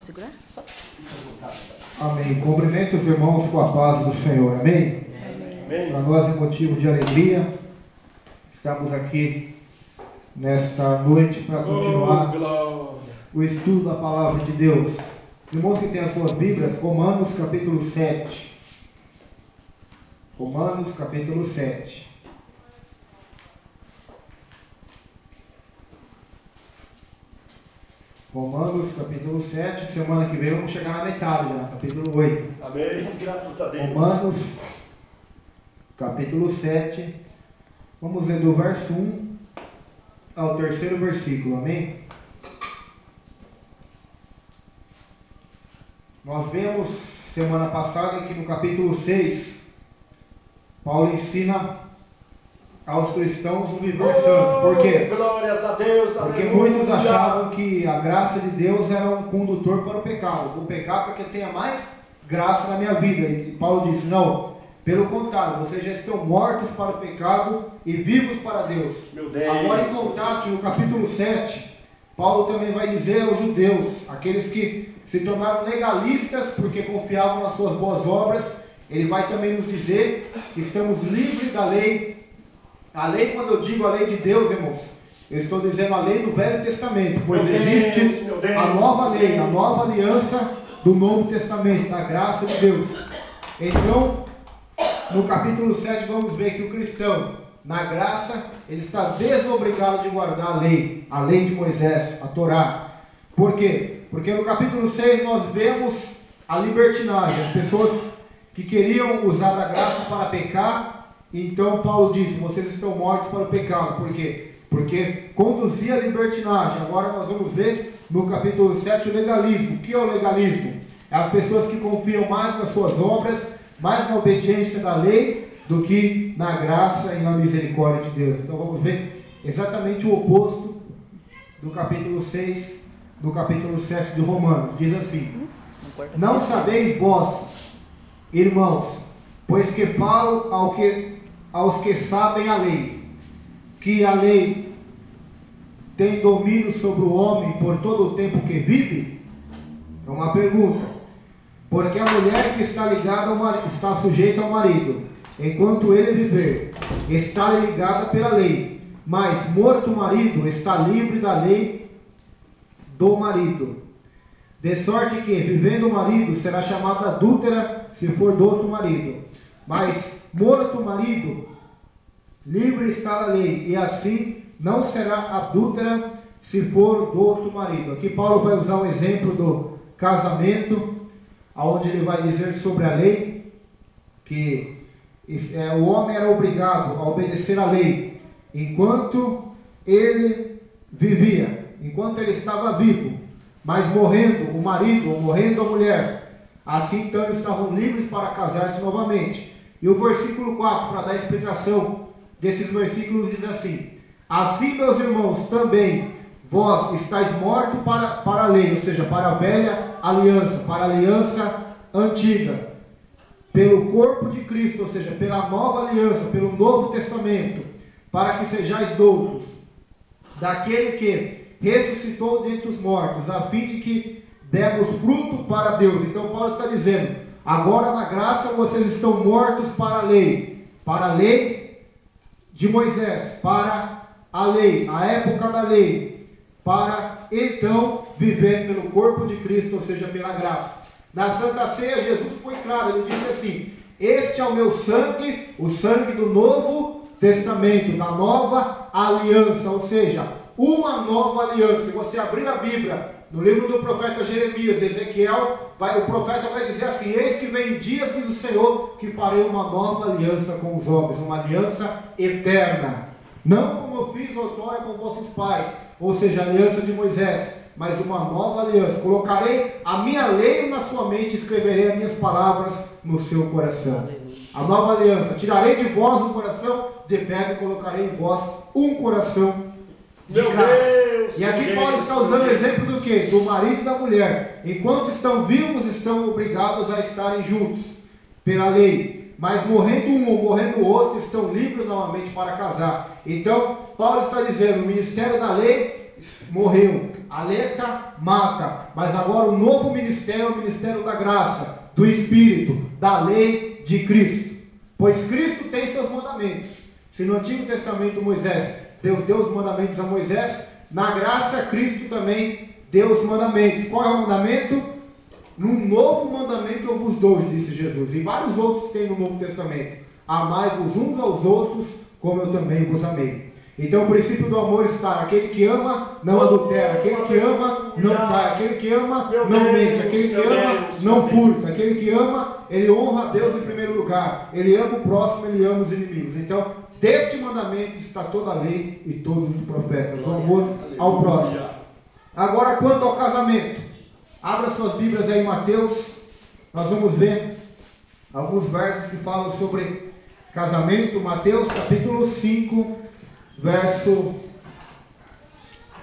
segurar? Só. Amém. Cumprimento os irmãos com a paz do Senhor. Amém? Amém. Para nós é motivo de alegria. Estamos aqui nesta noite para continuar o estudo da palavra de Deus. Irmãos que têm as suas Bíblias, Romanos capítulo 7. Romanos capítulo 7. Romanos capítulo 7, semana que vem vamos chegar na metade já, capítulo 8. Amém, graças a Deus. Romanos capítulo 7, vamos ler do verso 1 ao terceiro versículo, amém? Nós vemos semana passada que no capítulo 6, Paulo ensina aos cristãos um viver santo. Por quê? Glórias a Deus, porque aleluia. muitos achavam que a graça de Deus era um condutor para o pecado. Vou pecar para que tenha mais graça na minha vida. E Paulo disse, não, pelo contrário, vocês já estão mortos para o pecado e vivos para Deus. Meu Deus. Agora, em contraste, no capítulo 7, Paulo também vai dizer aos judeus, aqueles que se tornaram legalistas porque confiavam nas suas boas obras, ele vai também nos dizer que estamos livres da lei. A lei, quando eu digo a lei de Deus, irmãos, eu estou dizendo a lei do Velho Testamento, pois existe a nova lei, a nova aliança do Novo Testamento, da graça de Deus. Então, no capítulo 7, vamos ver que o cristão, na graça, ele está desobrigado de guardar a lei de Moisés, a Torá. Por quê? Porque no capítulo 6 nós vemos a libertinagem, as pessoas que queriam usar da graça para pecar. Então Paulo disse, vocês estão mortos para o pecado. Por quê? Porque conduzia a libertinagem. Agora nós vamos ver no capítulo 7 o legalismo. O que é o legalismo? É as pessoas que confiam mais nas suas obras, mais na obediência da lei, do que na graça e na misericórdia de Deus. Então vamos ver exatamente o oposto do capítulo 6, do capítulo 7 de Romanos. Diz assim, não sabeis vós, irmãos, pois que falo aos que sabem a lei, que a lei tem domínio sobre o homem por todo o tempo que vive? É uma pergunta. Porque a mulher que está ligada ao marido, está sujeita ao marido, enquanto ele viver, está ligada pela lei, mas morto o marido, está livre da lei do marido. De sorte que, vivendo o marido, será chamada adúltera se for do outro marido. Mas, morto o marido, livre está da lei, e assim não será adúltera se for do outro marido. Aqui Paulo vai usar um exemplo do casamento, onde ele vai dizer sobre a lei, que o homem era obrigado a obedecer a lei, enquanto ele vivia, enquanto ele estava vivo. Mas morrendo o marido, ou morrendo a mulher, assim então eles estavam livres para casar-se novamente. E o versículo 4, para dar explicação desses versículos, diz assim, assim, meus irmãos, também vós estáis mortos para a lei, ou seja, para a velha aliança, para a aliança antiga, pelo corpo de Cristo, ou seja, pela nova aliança, pelo Novo Testamento, para que sejais doutos daquele que ressuscitou dentre os mortos, a fim de que demos fruto para Deus. Então Paulo está dizendo, agora na graça vocês estão mortos para a lei de Moisés, para a lei, a época da lei, para então viver pelo corpo de Cristo, ou seja, pela graça. Na Santa Ceia Jesus foi claro, ele disse assim, este é o meu sangue, o sangue do Novo Testamento, da nova aliança, ou seja, uma nova aliança. Se você abrir a Bíblia, no livro do profeta Jeremias, Ezequiel, o profeta vai dizer assim, eis que vem dias, diz o Senhor, que farei uma nova aliança com os homens, uma aliança eterna, não como eu fiz outrora com vossos pais, ou seja, a aliança de Moisés, mas uma nova aliança. Colocarei a minha lei na sua mente, escreverei as minhas palavras no seu coração. A nova aliança, tirarei de vós um coração de pedra e colocarei em vós um coração de carne. E aqui Paulo está usando o exemplo do quê? Do marido e da mulher. Enquanto estão vivos, estão obrigados a estarem juntos pela lei. Mas morrendo um ou morrendo o outro, estão livres novamente para casar. Então, Paulo está dizendo, o ministério da lei morreu. A letra mata. Mas agora o novo ministério é o ministério da graça, do Espírito, da lei de Cristo. Pois Cristo tem seus mandamentos. Se no Antigo Testamento Moisés, Deus deu os mandamentos a Moisés, na graça Cristo também deu os mandamentos. Qual é o mandamento? Num novo mandamento eu vos dou, disse Jesus. E vários outros tem no Novo Testamento. Amai-vos uns aos outros, como eu também vos amei. Então o princípio do amor está: aquele que ama não adultera, aquele que ama não trai, aquele que ama não mente, aquele que ama não furta, aquele que ama, ele honra a Deus em primeiro lugar, ele ama o próximo, ele ama os inimigos. Então, deste mandamento está toda a lei e todos os profetas, o amor ao próximo. Agora, quanto ao casamento, abra suas Bíblias aí em Mateus, nós vamos ver alguns versos que falam sobre casamento. Mateus capítulo 5, verso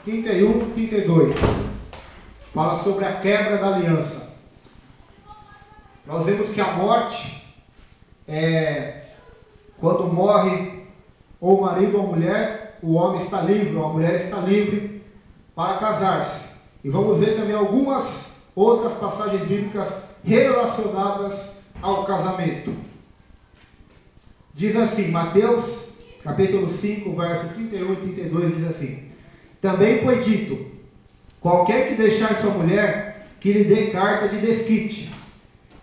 31 e 32, fala sobre a quebra da aliança. Nós vemos que a morte quando morre ou o marido ou a mulher, o homem está livre, ou a mulher está livre para casar-se. E vamos ver também algumas outras passagens bíblicas relacionadas ao casamento. Diz assim, Mateus capítulo 5, verso 31 e 32, diz assim: também foi dito, qualquer que deixar sua mulher, que lhe dê carta de desquite.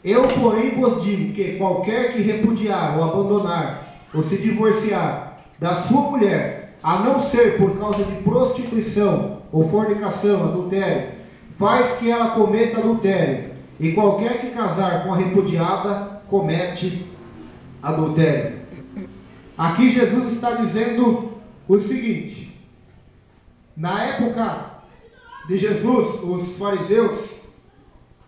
Eu, porém, vos digo que qualquer que repudiar ou abandonar, ou se divorciar da sua mulher, a não ser por causa de prostituição, ou fornicação, adultério, faz que ela cometa adultério. E qualquer que casar com a repudiada, comete adultério. Aqui Jesus está dizendo o seguinte: na época de Jesus, os fariseus,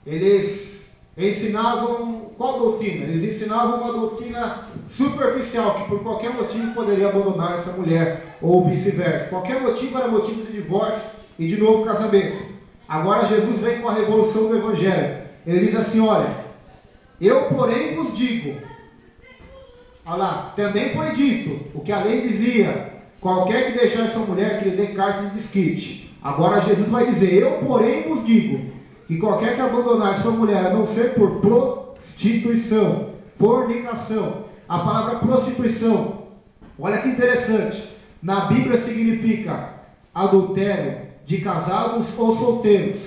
eles ensinavam qual doutrina? Eles ensinavam uma doutrina superficial, que por qualquer motivo poderia abandonar essa mulher, ou vice-versa. Qualquer motivo era motivo de divórcio e de novo casamento. Agora Jesus vem com a revolução do Evangelho. Ele diz assim: olha, eu porém vos digo, olha lá, também foi dito o que a lei dizia, qualquer que deixar sua mulher, que lhe dê carta de desquite. Agora Jesus vai dizer: eu porém vos digo, que qualquer que abandonar sua mulher, a não ser por prostituição, fornicação. A palavra prostituição, olha que interessante, na Bíblia significa adultério de casados ou solteiros,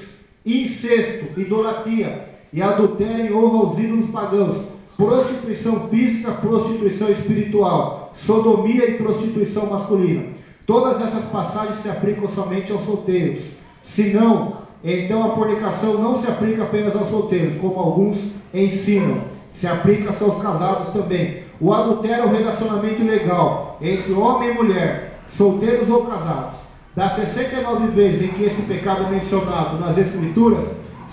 incesto, idolatria e adultério em honra aos ídolos pagãos, prostituição física, prostituição espiritual, sodomia e prostituição masculina. Todas essas passagens se aplicam somente aos solteiros. Se não, então a fornicação não se aplica apenas aos solteiros, como alguns ensinam, se aplica aos casados também. O adultério é um relacionamento ilegal entre homem e mulher, solteiros ou casados. Das 69 vezes em que esse pecado é mencionado nas Escrituras,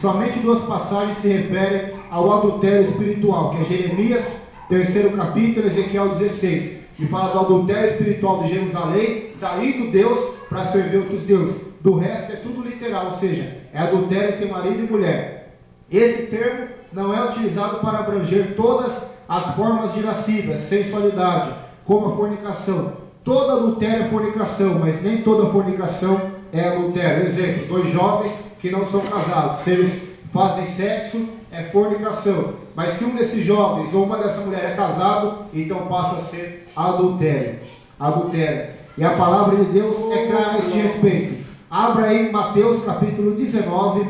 somente 2 passagens se referem ao adultério espiritual, que é Jeremias, 3º capítulo, Ezequiel 16, que fala do adultério espiritual de Jerusalém, saindo Deus para servir outros deuses. Do resto é tudo literal, ou seja, é adultério entre marido e mulher. Esse termo não é utilizado para abranger todas as formas de lascívia, sensualidade, como a fornicação. Todo adultério é fornicação, mas nem toda fornicação é adultério. Exemplo, 2 jovens que não são casados, se eles fazem sexo, é fornicação. Mas se um desses jovens ou uma dessa mulher é casado, então passa a ser adultério. Adultério. E a palavra de Deus é clara a este respeito. Abra aí Mateus capítulo 19,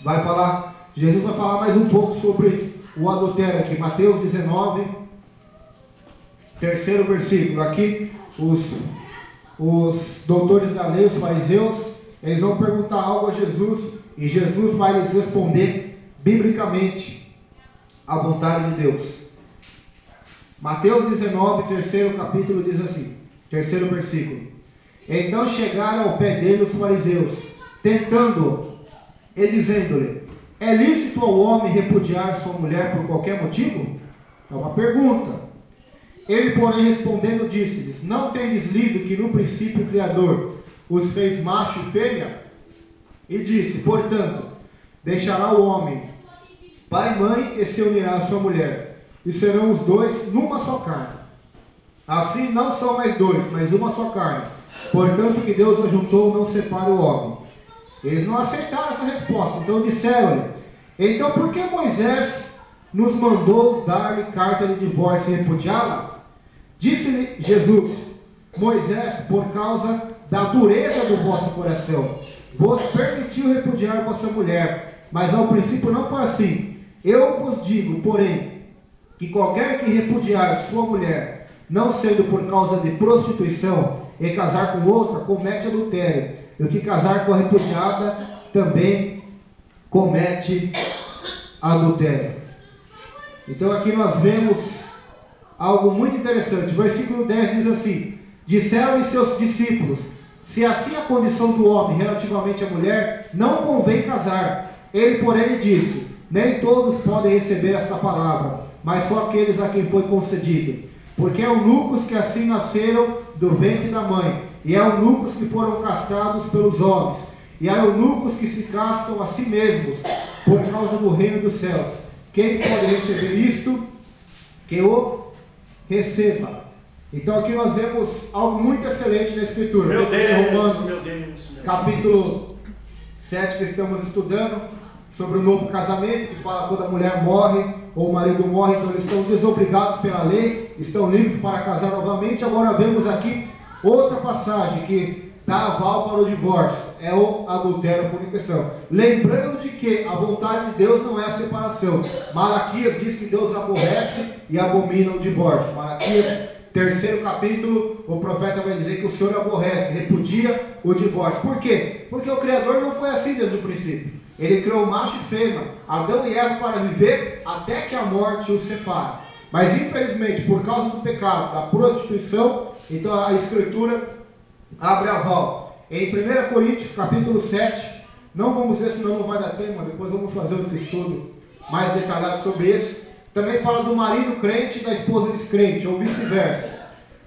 vai falar, Jesus vai falar mais um pouco sobre o adultério aqui. Mateus 19, 3º versículo. Aqui os doutores da lei, os fariseus, eles vão perguntar algo a Jesus, e Jesus vai lhes responder biblicamente a vontade de Deus. Mateus 19, 3º capítulo, diz assim, 3º versículo: então chegaram ao pé dele os fariseus, tentando-o, e dizendo-lhe: é lícito ao homem repudiar sua mulher por qualquer motivo? É uma pergunta. Ele, porém, respondendo, disse-lhes: não tendes lido que no princípio o Criador os fez macho e fêmea? E disse: portanto, deixará o homem pai e mãe, e se unirá à sua mulher, e serão os dois numa só carne. Assim não são mais 2, mas uma só carne. Portanto, que Deus ajuntou, não separe o homem. Eles não aceitaram essa resposta, então disseram-lhe: então por que Moisés nos mandou dar-lhe carta de divórcio e repudiá-la? Disse-lhe Jesus: Moisés, por causa da dureza do vosso coração, vos permitiu repudiar vossa mulher, mas ao princípio não foi assim. Eu vos digo, porém, que qualquer que repudiar sua mulher, não sendo por causa de prostituição, e casar com outra, comete adultério. E o que casar com a repudiada, também comete adultério. Então aqui nós vemos algo muito interessante. Versículo 10 diz assim: disseram-lhe seus discípulos: se assim a condição do homem relativamente à mulher, não convém casar. Ele, porém, lhe disse: nem todos podem receber esta palavra, mas só aqueles a quem foi concedido. Porque há eunucos que assim nasceram do ventre da mãe, e há eunucos que foram castrados pelos homens, e há eunucos que se castram a si mesmos, por causa do reino dos céus. Quem pode receber isto, que o receba. Então aqui nós vemos algo muito excelente na Escritura. Meu Deus, Romanos, meu Deus. capítulo 7, que estamos estudando, sobre o novo casamento, que fala quando a mulher morre, ou o marido morre, então eles estão desobrigados pela lei, estão livres para casar novamente. Agora vemos aqui outra passagem que dá aval para o divórcio, é o adultério, a fornicação. Lembrando de que a vontade de Deus não é a separação. Malaquias diz que Deus aborrece e abomina o divórcio. Malaquias, 3º capítulo, o profeta vai dizer que o Senhor aborrece, repudia o divórcio. Por quê? Porque o Criador não foi assim desde o princípio. Ele criou macho e fêmea, Adão e Eva, para viver até que a morte os separe. Mas infelizmente, por causa do pecado, da prostituição, então a Escritura abre aval. Em 1 Coríntios capítulo 7, não vamos ver, senão não vai dar tempo, depois vamos fazer outro estudo mais detalhado sobre isso. Também fala do marido crente e da esposa descrente, ou vice-versa.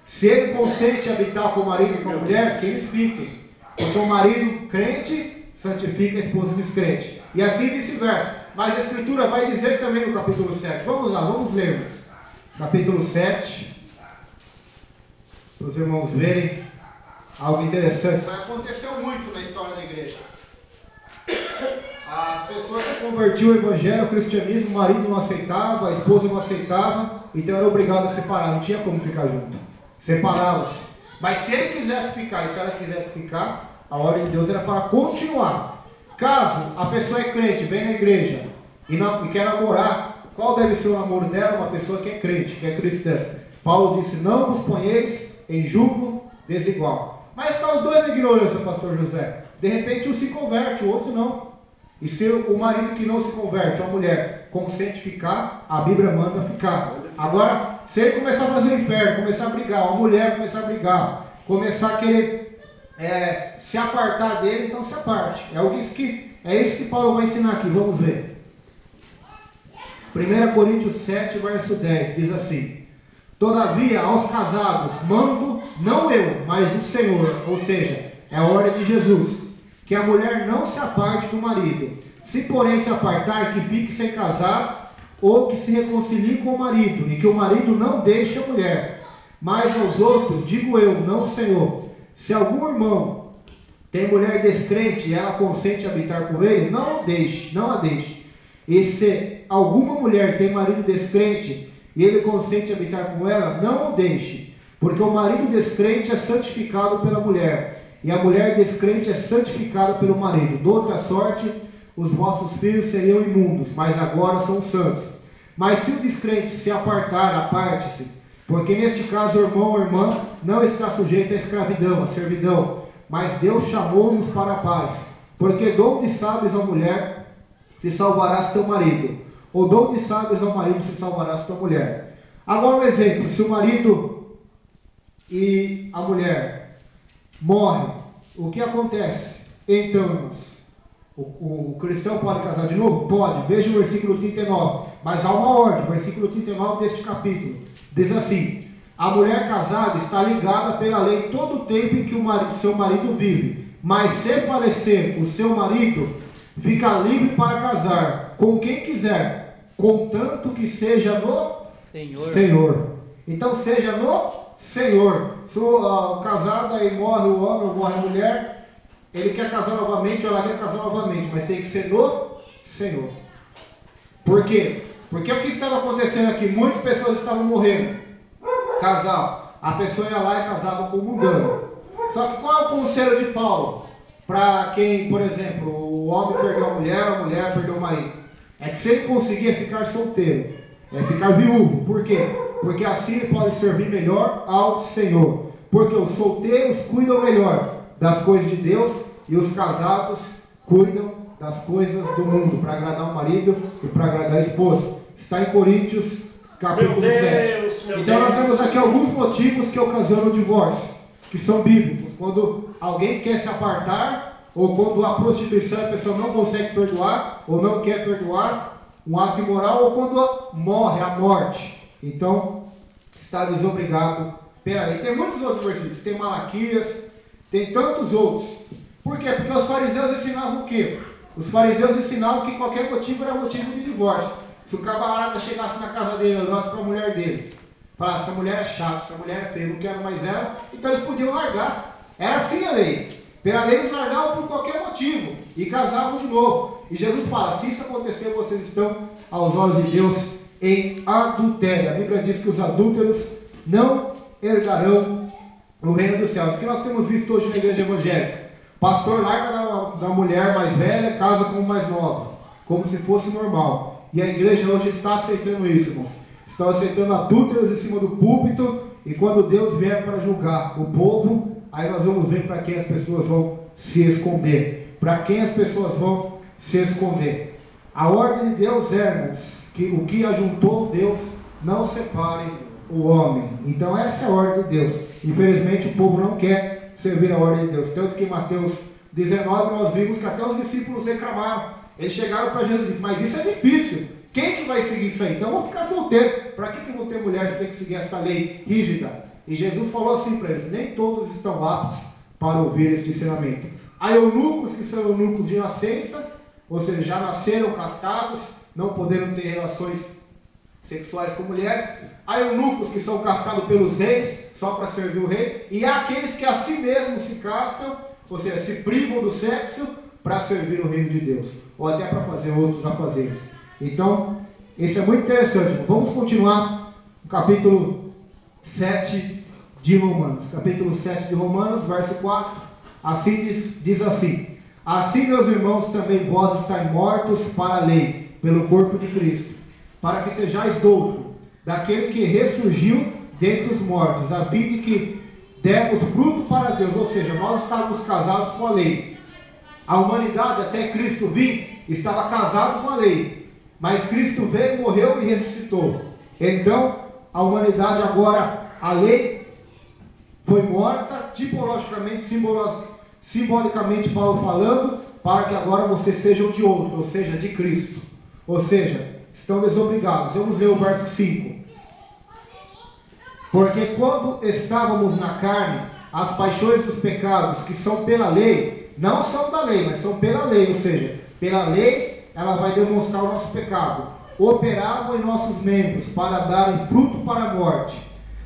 Se ele consente habitar com o marido e com a mulher, que eles fiquem. Porque o marido crente santifica a esposa descrente. E assim vice-versa. Mas a Escritura vai dizer também no capítulo 7. Vamos lá, vamos ler. Capítulo 7. Para os irmãos verem algo interessante. Isso aconteceu muito na história da igreja. As pessoas se convertiam ao evangelho, ao cristianismo, o marido não aceitava, a esposa não aceitava, então era obrigado a separar, não tinha como ficar junto. Separava-se. Mas se ele quisesse ficar e se ela quisesse ficar, a ordem de Deus era para continuar. Caso a pessoa é crente, vem na igreja e quer namorar, qual deve ser o namoro dela? Uma pessoa que é crente, que é cristã. Paulo disse: não vos ponheis em julgo desigual. Mas estão os dois na ignorância, pastor José. De repente um se converte, o outro não. E se o marido que não se converte, ou a mulher, consente ficar, a Bíblia manda ficar. Agora, se ele começar a fazer o inferno, começar a brigar, a mulher começar a brigar, começar a querer se apartar dele, então se aparte. É isso que Paulo vai ensinar aqui, vamos ver. 1 Coríntios 7, verso 10, diz assim: todavia aos casados mando, não eu, mas o Senhor, ou seja, é a ordem de Jesus, que a mulher não se aparte do marido. Se porém se apartar, que fique sem casar, ou que se reconcilie com o marido, e que o marido não deixe a mulher. Mas aos outros digo eu, não o Senhor: se algum irmão tem mulher descrente e ela consente habitar com ele, não a deixe. E se alguma mulher tem marido descrente e ele consente habitar com ela, não o deixe. Porque o marido descrente é santificado pela mulher, e a mulher descrente é santificada pelo marido. De outra sorte, os vossos filhos seriam imundos, mas agora são santos. Mas se o descrente se apartar, aparte-se. Porque neste caso o irmão ou irmã não está sujeito à escravidão, à servidão, mas Deus chamou-nos para a paz. Porque de onde sabes a mulher, se salvarás teu marido, ou de onde sabes ao marido, se salvarás tua mulher. Agora um exemplo: se o marido e a mulher morrem, o que acontece? Então, irmãos, o cristão pode casar de novo? Pode. Veja o versículo 39. Mas há uma ordem, versículo 39 deste capítulo. Diz assim: a mulher casada está ligada pela lei todo o tempo em que seu marido vive. Mas se falecer o seu marido, fica livre para casar com quem quiser, contanto que seja no Senhor. Então seja no Senhor. Se o casado aí morre o homem ou morre a mulher, ele quer casar novamente ou ela quer casar novamente, mas tem que ser no Senhor. Por quê? Porque o que estava acontecendo aqui? Muitas pessoas estavam morrendo. Casal. A pessoa ia lá e casava com o mundano. Só que qual é o conselho de Paulo? Para quem, por exemplo, o homem perdeu a mulher perdeu o marido. É que se ele conseguir ficar solteiro, ficar viúvo. Por quê? Porque assim ele pode servir melhor ao Senhor. Porque os solteiros cuidam melhor das coisas de Deus e os casados cuidam das coisas do mundo, para agradar o marido e para agradar a esposa. Está em Coríntios, capítulo 7. Então nós temos aqui alguns motivos que ocasionam o divórcio, que são bíblicos. Quando alguém quer se apartar, ou quando a prostituição a pessoa não consegue perdoar, ou não quer perdoar, um ato imoral, ou quando morre a morte. Então, está desobrigado pela lei. Tem muitos outros versículos, tem Malaquias, tem tantos outros. Por quê? Porque os fariseus ensinavam o quê? Os fariseus ensinavam que qualquer motivo era motivo de divórcio. Se o camarada chegasse na casa dele, olhasse para a mulher dele, falasse, essa mulher é chata, essa mulher é feia, não quero mais ela, então eles podiam largar. Era assim a lei. Pela lei eles largavam por qualquer motivo e casavam de novo. E Jesus fala, se isso acontecer, vocês estão aos olhos de Deus em adultério. A Bíblia diz que os adúlteros não herdarão o reino dos céus. O que nós temos visto hoje na igreja evangélica? Pastor larga da mulher mais velha, casa com mais nova, como se fosse normal. E a igreja hoje está aceitando isso, irmãos. Estão aceitando adúlteros em cima do púlpito, e quando Deus vier para julgar o povo, aí nós vamos ver para quem as pessoas vão se esconder. Para quem as pessoas vão se esconder. A ordem de Deus é, irmãos, que o que ajuntou Deus não separe o homem. Então essa é a ordem de Deus. Infelizmente o povo não quer servir a ordem de Deus. Tanto que em Mateus 19 nós vimos que até os discípulos reclamaram. Eles chegaram para Jesus e disseram, mas isso é difícil. Quem que vai seguir isso aí? Então eu vou ficar solteiro. Para que eu vou ter mulher se tem que seguir essa lei rígida? E Jesus falou assim para eles, nem todos estão aptos para ouvir este ensinamento. Há eunucos que são eunucos de nascença, ou seja, já nasceram castrados, não podendo ter relações sexuais com mulheres. Há eunucos que são castrados pelos reis, só para servir o rei. E há aqueles que a si mesmos se castram, ou seja, se privam do sexo para servir o reino de Deus. Ou até para fazer outros afazeres. Então, isso é muito interessante. Vamos continuar no capítulo 7 de Romanos. Capítulo 7 de Romanos, verso 4. Assim diz assim. Assim, meus irmãos, também vós estáis mortos para a lei, pelo corpo de Cristo, para que sejais douto daquele que ressurgiu dentre os mortos, a fim de que demos fruto para Deus. Ou seja, nós estávamos casados com a lei. A humanidade, até Cristo vir, estava casado com a lei. Mas Cristo veio, morreu e ressuscitou. Então, a humanidade agora, a lei foi morta, tipologicamente, simbolicamente Paulo falando, para que agora vocês sejam de outro, ou seja, de Cristo. Ou seja, estão desobrigados. Vamos ler o verso 5. Porque quando estávamos na carne, as paixões dos pecados que são pela lei, não são da lei, mas são pela lei, ou seja, pela lei ela vai demonstrar o nosso pecado, operavam em nossos membros para darem fruto para a morte.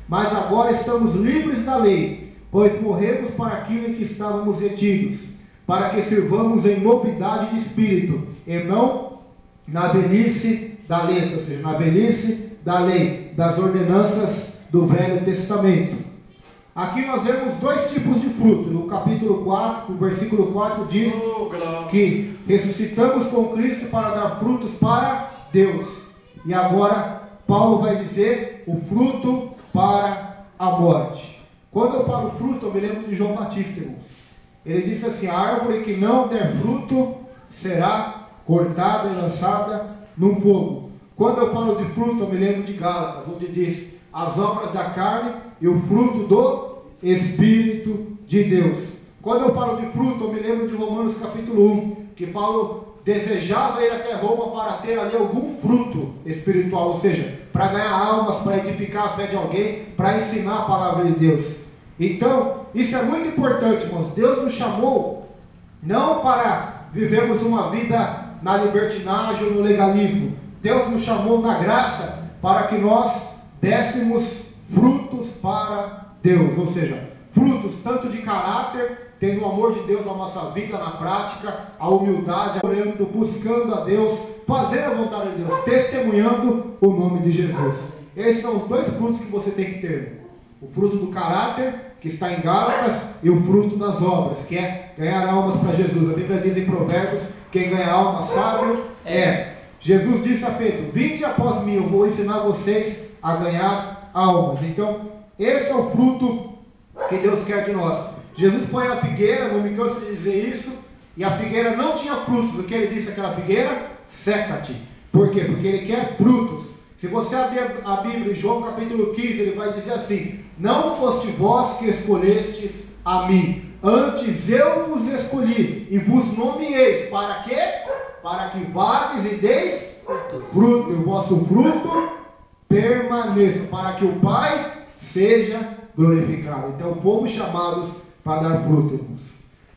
Mas agora estamos livres da lei, pois morremos para aquilo em que estávamos retidos, para que sirvamos em novidade de espírito, e não na velhice da letra, ou seja, na velhice da lei, das ordenanças do Velho Testamento. Aqui nós vemos dois tipos de fruto. No capítulo 4, o versículo 4 diz que ressuscitamos com Cristo para dar frutos para Deus. E agora Paulo vai dizer o fruto para a morte. Quando eu falo fruto, eu me lembro de João Batista, irmãos. Ele disse assim, a árvore que não der fruto será cortada e lançada no fogo. Quando eu falo de fruto, eu me lembro de Gálatas, onde diz as obras da carne e o fruto do Espírito de Deus. Quando eu falo de fruto, eu me lembro de Romanos capítulo 1, que Paulo desejava ir até Roma para ter ali algum fruto espiritual, ou seja, para ganhar almas, para edificar a fé de alguém, para ensinar a palavra de Deus. Então, isso é muito importante, irmãos. Deus nos chamou não para vivermos uma vida na libertinagem ou no legalismo. Deus nos chamou na graça para que nós dessemos frutos para Deus, ou seja, frutos tanto de caráter, tendo o amor de Deus na nossa vida, na prática, a humildade, orando, buscando a Deus, fazendo a vontade de Deus, testemunhando o nome de Jesus. Esses são os dois frutos que você tem que ter: o fruto do caráter, que está em Gálatas, e o fruto das obras, que é ganhar almas para Jesus. A Bíblia diz em Provérbios: quem ganha alma sábio é. Jesus disse a Pedro: vinde após mim, eu vou ensinar vocês a ganhar almas. Então, esse é o fruto que Deus quer de nós. Jesus foi à figueira, não me canso de dizer isso, e a figueira não tinha frutos. O que ele disse àquela figueira? Seca-te. Por quê? Porque ele quer frutos. Se você abrir a Bíblia em João capítulo 15, ele vai dizer assim: não foste vós que escolhestes a mim, antes eu vos escolhi e vos nomeeis. Para quê? Para que vades e deis fruto, e o vosso fruto permaneça, para que o Pai seja glorificado. Então fomos chamados para dar fruto.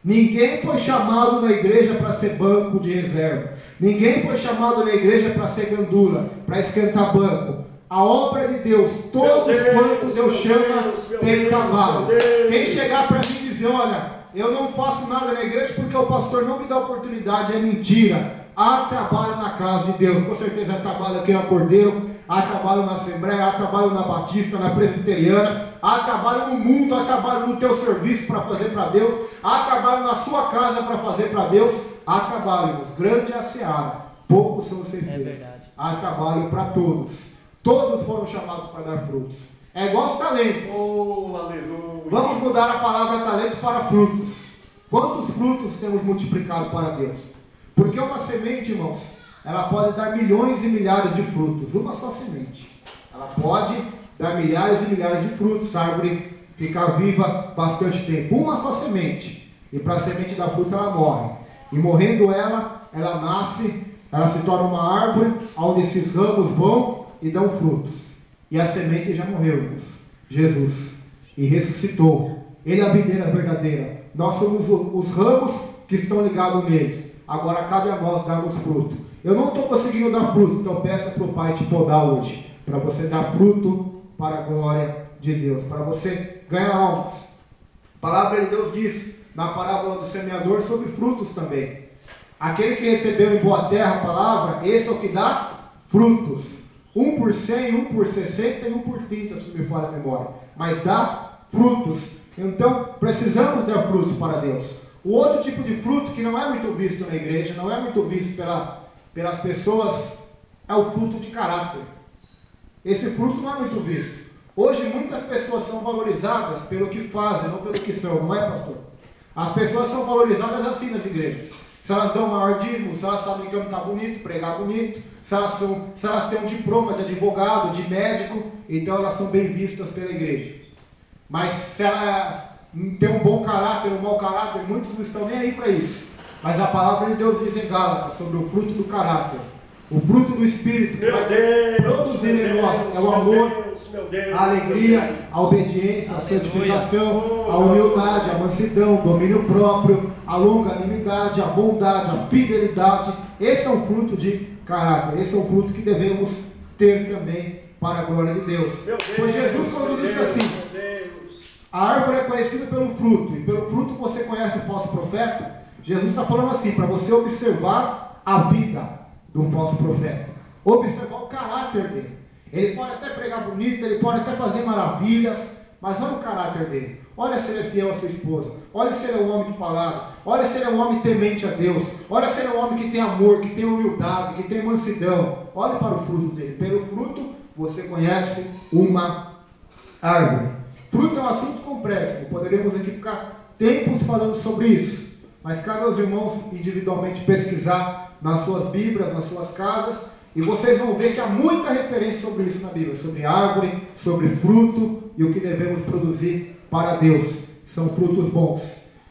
Ninguém foi chamado na igreja para ser banco de reserva. Ninguém foi chamado na igreja para ser gandula, para esquentar banco. A obra de Deus, todos quantos Deus chama, tem trabalho. Quem chegar para mim e dizer: olha, eu não faço nada na igreja porque o pastor não me dá oportunidade, é mentira. Há trabalho na casa de Deus, com certeza há trabalho aqui na Cordeiro, há trabalho na Assembleia, há trabalho na Batista, na Presbiteriana, há trabalho no mundo, há trabalho no teu serviço para fazer para Deus, há trabalho na sua casa para fazer para Deus, há trabalho, irmãos, grande é a seara, poucos são os serviços, há trabalho para todos, todos foram chamados para dar frutos, é igual os talentos. Oh, aleluia. Vamos mudar a palavra talentos para frutos. Quantos frutos temos multiplicado para Deus? Porque uma semente, irmãos, ela pode dar milhões e milhares de frutos. Uma só semente. Ela pode dar milhares e milhares de frutos. A árvore ficar viva bastante tempo. Uma só semente. E para a semente dar fruto, ela morre. E morrendo ela nasce, ela se torna uma árvore, onde esses ramos vão e dão frutos. E a semente já morreu, irmãos. Jesus. E ressuscitou. Ele é a videira verdadeira. Nós somos os ramos que estão ligados neles. Agora cabe a nós darmos fruto. Eu não estou conseguindo dar fruto, então peça para o Pai te podar hoje, para você dar fruto para a glória de Deus, para você ganhar almas. A palavra de Deus diz na parábola do semeador sobre frutos também. Aquele que recebeu em boa terra a palavra, esse é o que dá frutos. Um por 100, um por 60 e um por 30, se me falha a memória. Mas dá frutos. Então precisamos dar frutos para Deus. O outro tipo de fruto que não é muito visto na igreja, não é muito visto pelas pessoas, é o fruto de caráter. Esse fruto não é muito visto. Hoje muitas pessoas são valorizadas pelo que fazem, não pelo que são, não é, pastor? As pessoas são valorizadas assim nas igrejas. Se elas dão maior dízimo, se elas sabem cantar bonito, pregar bonito, se elas têm um diploma de advogado, de médico, então elas são bem vistas pela igreja. Mas se ela tem um bom caráter, um mau caráter, muitos não estão nem aí para isso. Mas a palavra de Deus diz em Gálatas sobre o fruto do caráter, o fruto do Espírito, que vai produzir em nós, é o amor, a alegria, a obediência, a santificação, a humildade, a mansidão, o domínio próprio, a longanimidade, a bondade, a fidelidade. Esse é um fruto de caráter, esse é um fruto que devemos ter também para a glória de Deus. Pois Jesus, quando disse assim: a árvore é conhecida pelo fruto, e pelo fruto você conhece o falso profeta. Jesus está falando assim, para você observar a vida do falso profeta, observar o caráter dele. Ele pode até pregar bonito, ele pode até fazer maravilhas, mas olha o caráter dele. Olha se ele é fiel à sua esposa, olha se ele é um homem de palavra, olha se ele é um homem temente a Deus, olha se ele é um homem que tem amor, que tem humildade, que tem mansidão. Olhe para o fruto dele. Pelo fruto você conhece uma árvore. Fruto é um assunto complexo, poderíamos aqui ficar tempos falando sobre isso, mas cabe aos irmãos individualmente pesquisar nas suas Bíblias, nas suas casas, e vocês vão ver que há muita referência sobre isso na Bíblia, sobre árvore, sobre fruto e o que devemos produzir para Deus. São frutos bons.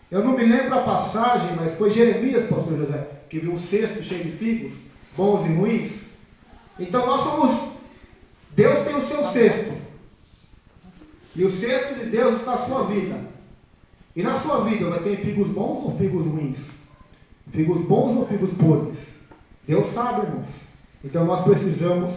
Eu não me lembro a passagem, mas foi Jeremias, pastor José, que viu um cesto cheio de figos, bons e ruins. Então nós somos, Deus tem o seu cesto, e o cesto de Deus está na sua vida. E na sua vida vai ter figos bons ou figos ruins? Figos bons ou figos podres? Deus sabe, irmãos. Então nós precisamos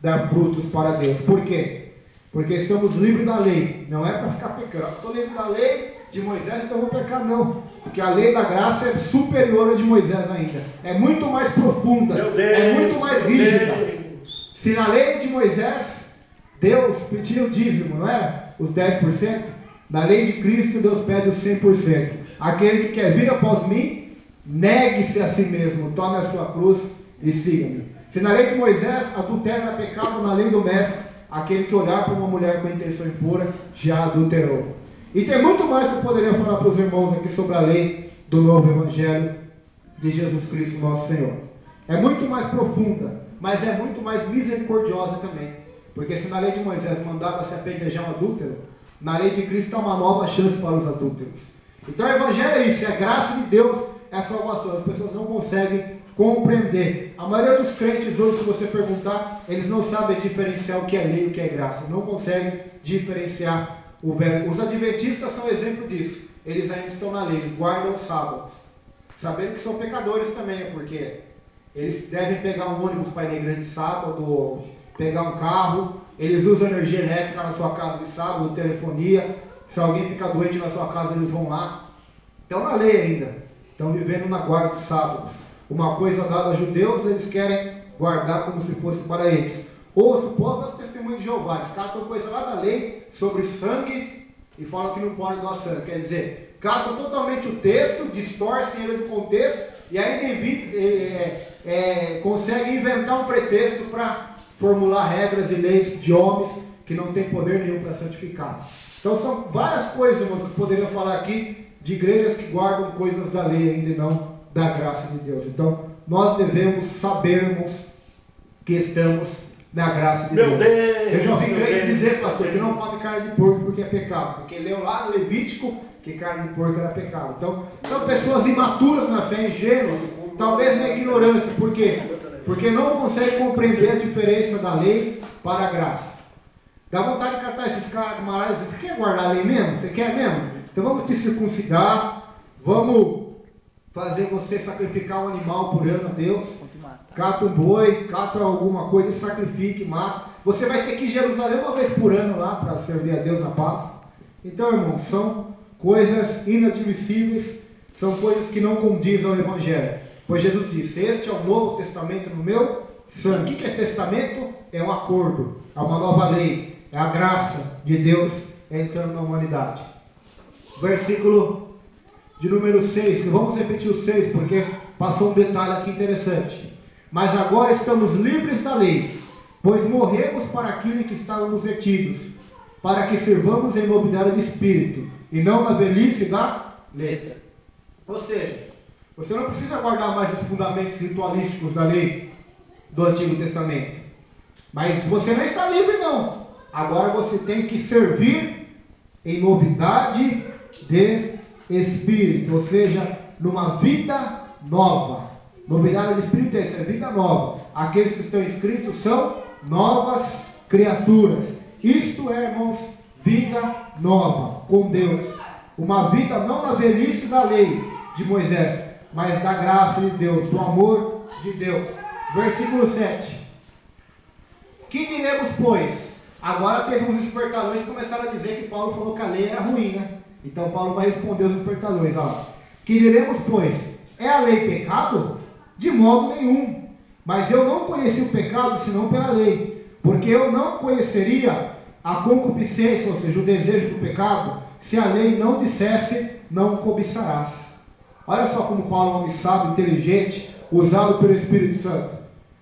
dar frutos para Deus. Por quê? Porque estamos livres da lei. Não é para ficar pecando. Estou livre da lei de Moisés, então vou pecar, não. Porque a lei da graça é superior à de Moisés ainda. É muito mais profunda. Meu Deus, é muito mais rígida. Deus. Se na lei de Moisés, Deus pedia o dízimo, não era? Os 10%. Na lei de Cristo, Deus pede os 100%. Aquele que quer vir após mim, negue-se a si mesmo, tome a sua cruz e siga-me. Se na lei de Moisés, adultério era pecado, na lei do mestre, aquele que olhar para uma mulher com intenção impura, já adulterou. E tem muito mais que eu poderia falar para os irmãos aqui sobre a lei do novo Evangelho de Jesus Cristo, nosso Senhor. É muito mais profunda, mas é muito mais misericordiosa também. Porque se na lei de Moisés mandava se apedrejar um adúltero, na lei de Cristo há uma nova chance para os adúlteros. Então o Evangelho é isso, é graça de Deus, é salvação. As pessoas não conseguem compreender. A maioria dos crentes hoje, se você perguntar, eles não sabem diferenciar o que é lei e o que é graça. Não conseguem diferenciar o velho. Os adventistas são exemplo disso. Eles ainda estão na lei, eles guardam os sábados. Sabendo que são pecadores também, porque eles devem pegar um ônibus para ir na igreja de sábado, ou pegar um carro. Eles usam energia elétrica na sua casa de sábado, telefonia. Se alguém ficar doente na sua casa, eles vão lá. Estão na lei ainda. Estão vivendo na guarda dos sábados. Uma coisa dada a judeus, eles querem guardar como se fosse para eles. Outro povo é os testemunhos de Jeová. Eles catam coisa lá da lei sobre sangue e falam que não pode doar sangue. Quer dizer, catam totalmente o texto, distorcem ele do contexto e ainda conseguem inventar um pretexto para formular regras e leis de homens que não têm poder nenhum para santificar. Então são várias coisas, irmãos, que poderiam falar aqui de igrejas que guardam coisas da lei ainda e não da graça de Deus. Então nós devemos sabermos que estamos na graça de Deus. Eu já ouvi igreja dizer, pastor, que não come carne de porco porque é pecado. Porque leu lá no Levítico que carne de porco era pecado. Então são pessoas imaturas na fé, ingênuas, talvez na ignorância. Por quê? Porque não conseguem compreender a diferença da lei para a graça. Dá vontade de catar esses camaradas e dizer, você quer guardar a lei mesmo? Você quer mesmo? Então vamos te circuncidar, vamos fazer você sacrificar um animal por ano a Deus. Cata um boi, cata alguma coisa, sacrifique, mata. Você vai ter que ir em Jerusalém uma vez por ano lá para servir a Deus na Páscoa. Então, irmãos, são coisas inadmissíveis, são coisas que não condizem ao Evangelho. Pois Jesus disse, este é o Novo Testamento no meu sangue. O que é testamento? É um acordo, é uma nova lei, é a graça de Deus entrando na humanidade. Versículo de número 6, vamos repetir o 6 porque passou um detalhe aqui interessante. Mas agora estamos livres da lei, pois morremos para aquilo em que estávamos retidos, para que sirvamos em novidade de espírito, e não na velhice da letra. Ou seja, você não precisa guardar mais os fundamentos ritualísticos da lei do Antigo Testamento. Mas você não está livre não. Agora você tem que servir em novidade de espírito, ou seja, numa vida nova. Novidade de espírito é isso, é vida nova. Aqueles que estão em Cristo são novas criaturas. Isto é, irmãos, vida nova com Deus. Uma vida não na velhice da lei de Moisés, mas da graça de Deus, do amor de Deus. Versículo 7. Que diremos, pois? Agora teve uns espertalhões que começaram a dizer que Paulo falou que a lei era ruim, né? Então Paulo vai responder os espertalhões. Que diremos, pois? É a lei pecado? De modo nenhum. Mas eu não conheci o pecado senão pela lei. Porque eu não conheceria a concupiscência, ou seja, o desejo do pecado, se a lei não dissesse, não cobiçarás. Olha só como Paulo é um homem sábio, inteligente, usado pelo Espírito Santo.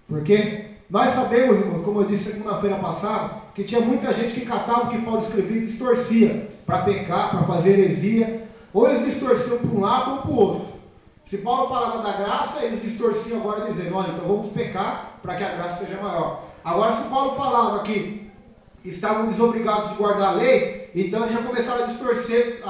Porque nós sabemos, irmãos, como eu disse segunda-feira passada, que tinha muita gente que catava o que Paulo escrevia e distorcia para pecar, para fazer heresia. Ou eles distorciam para um lado ou para o outro. Se Paulo falava da graça, eles distorciam agora dizendo, olha, então vamos pecar para que a graça seja maior. Agora, se Paulo falava que estavam desobrigados de guardar a lei, então eles já começaram a distorcer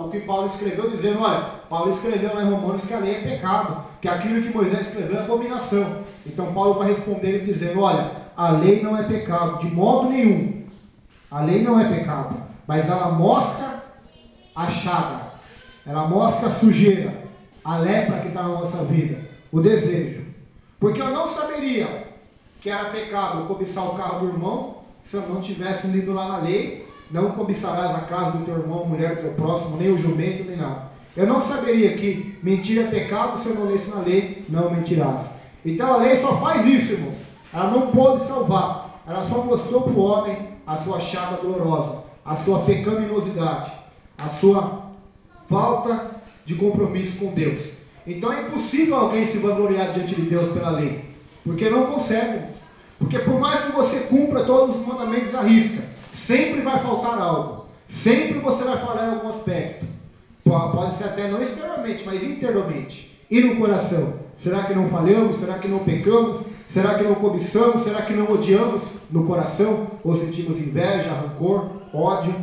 o que Paulo escreveu, dizendo, olha, Paulo escreveu lá em Romanos que a lei é pecado, que aquilo que Moisés escreveu é abominação. Então Paulo vai responder eles dizendo, olha, a lei não é pecado, de modo nenhum. A lei não é pecado, mas ela mostra a chaga, ela mostra a sujeira, a lepra que está na nossa vida, o desejo. Porque eu não saberia que era pecado cobiçar o carro do irmão, se eu não tivesse lido lá na lei, não cobiçarás a casa do teu irmão, a mulher do teu próximo, nem o jumento, nem nada. Eu não saberia que mentira é pecado se eu não lesse na lei, não mentirás. Então a lei só faz isso, irmãos. Ela não pôde salvar. Ela só mostrou para o homem a sua chaga dolorosa, a sua pecaminosidade, a sua falta de compromisso com Deus. Então é impossível alguém se vangloriar diante de Deus pela lei, porque não consegue, irmãos. Porque por mais que você cumpra todos os mandamentos à risca, sempre vai faltar algo. Sempre você vai falhar em algum aspecto. Pode ser até não externamente, mas internamente. E no coração? Será que não falhamos? Será que não pecamos? Será que não cobiçamos? Será que não odiamos no coração? Ou sentimos inveja, rancor, ódio?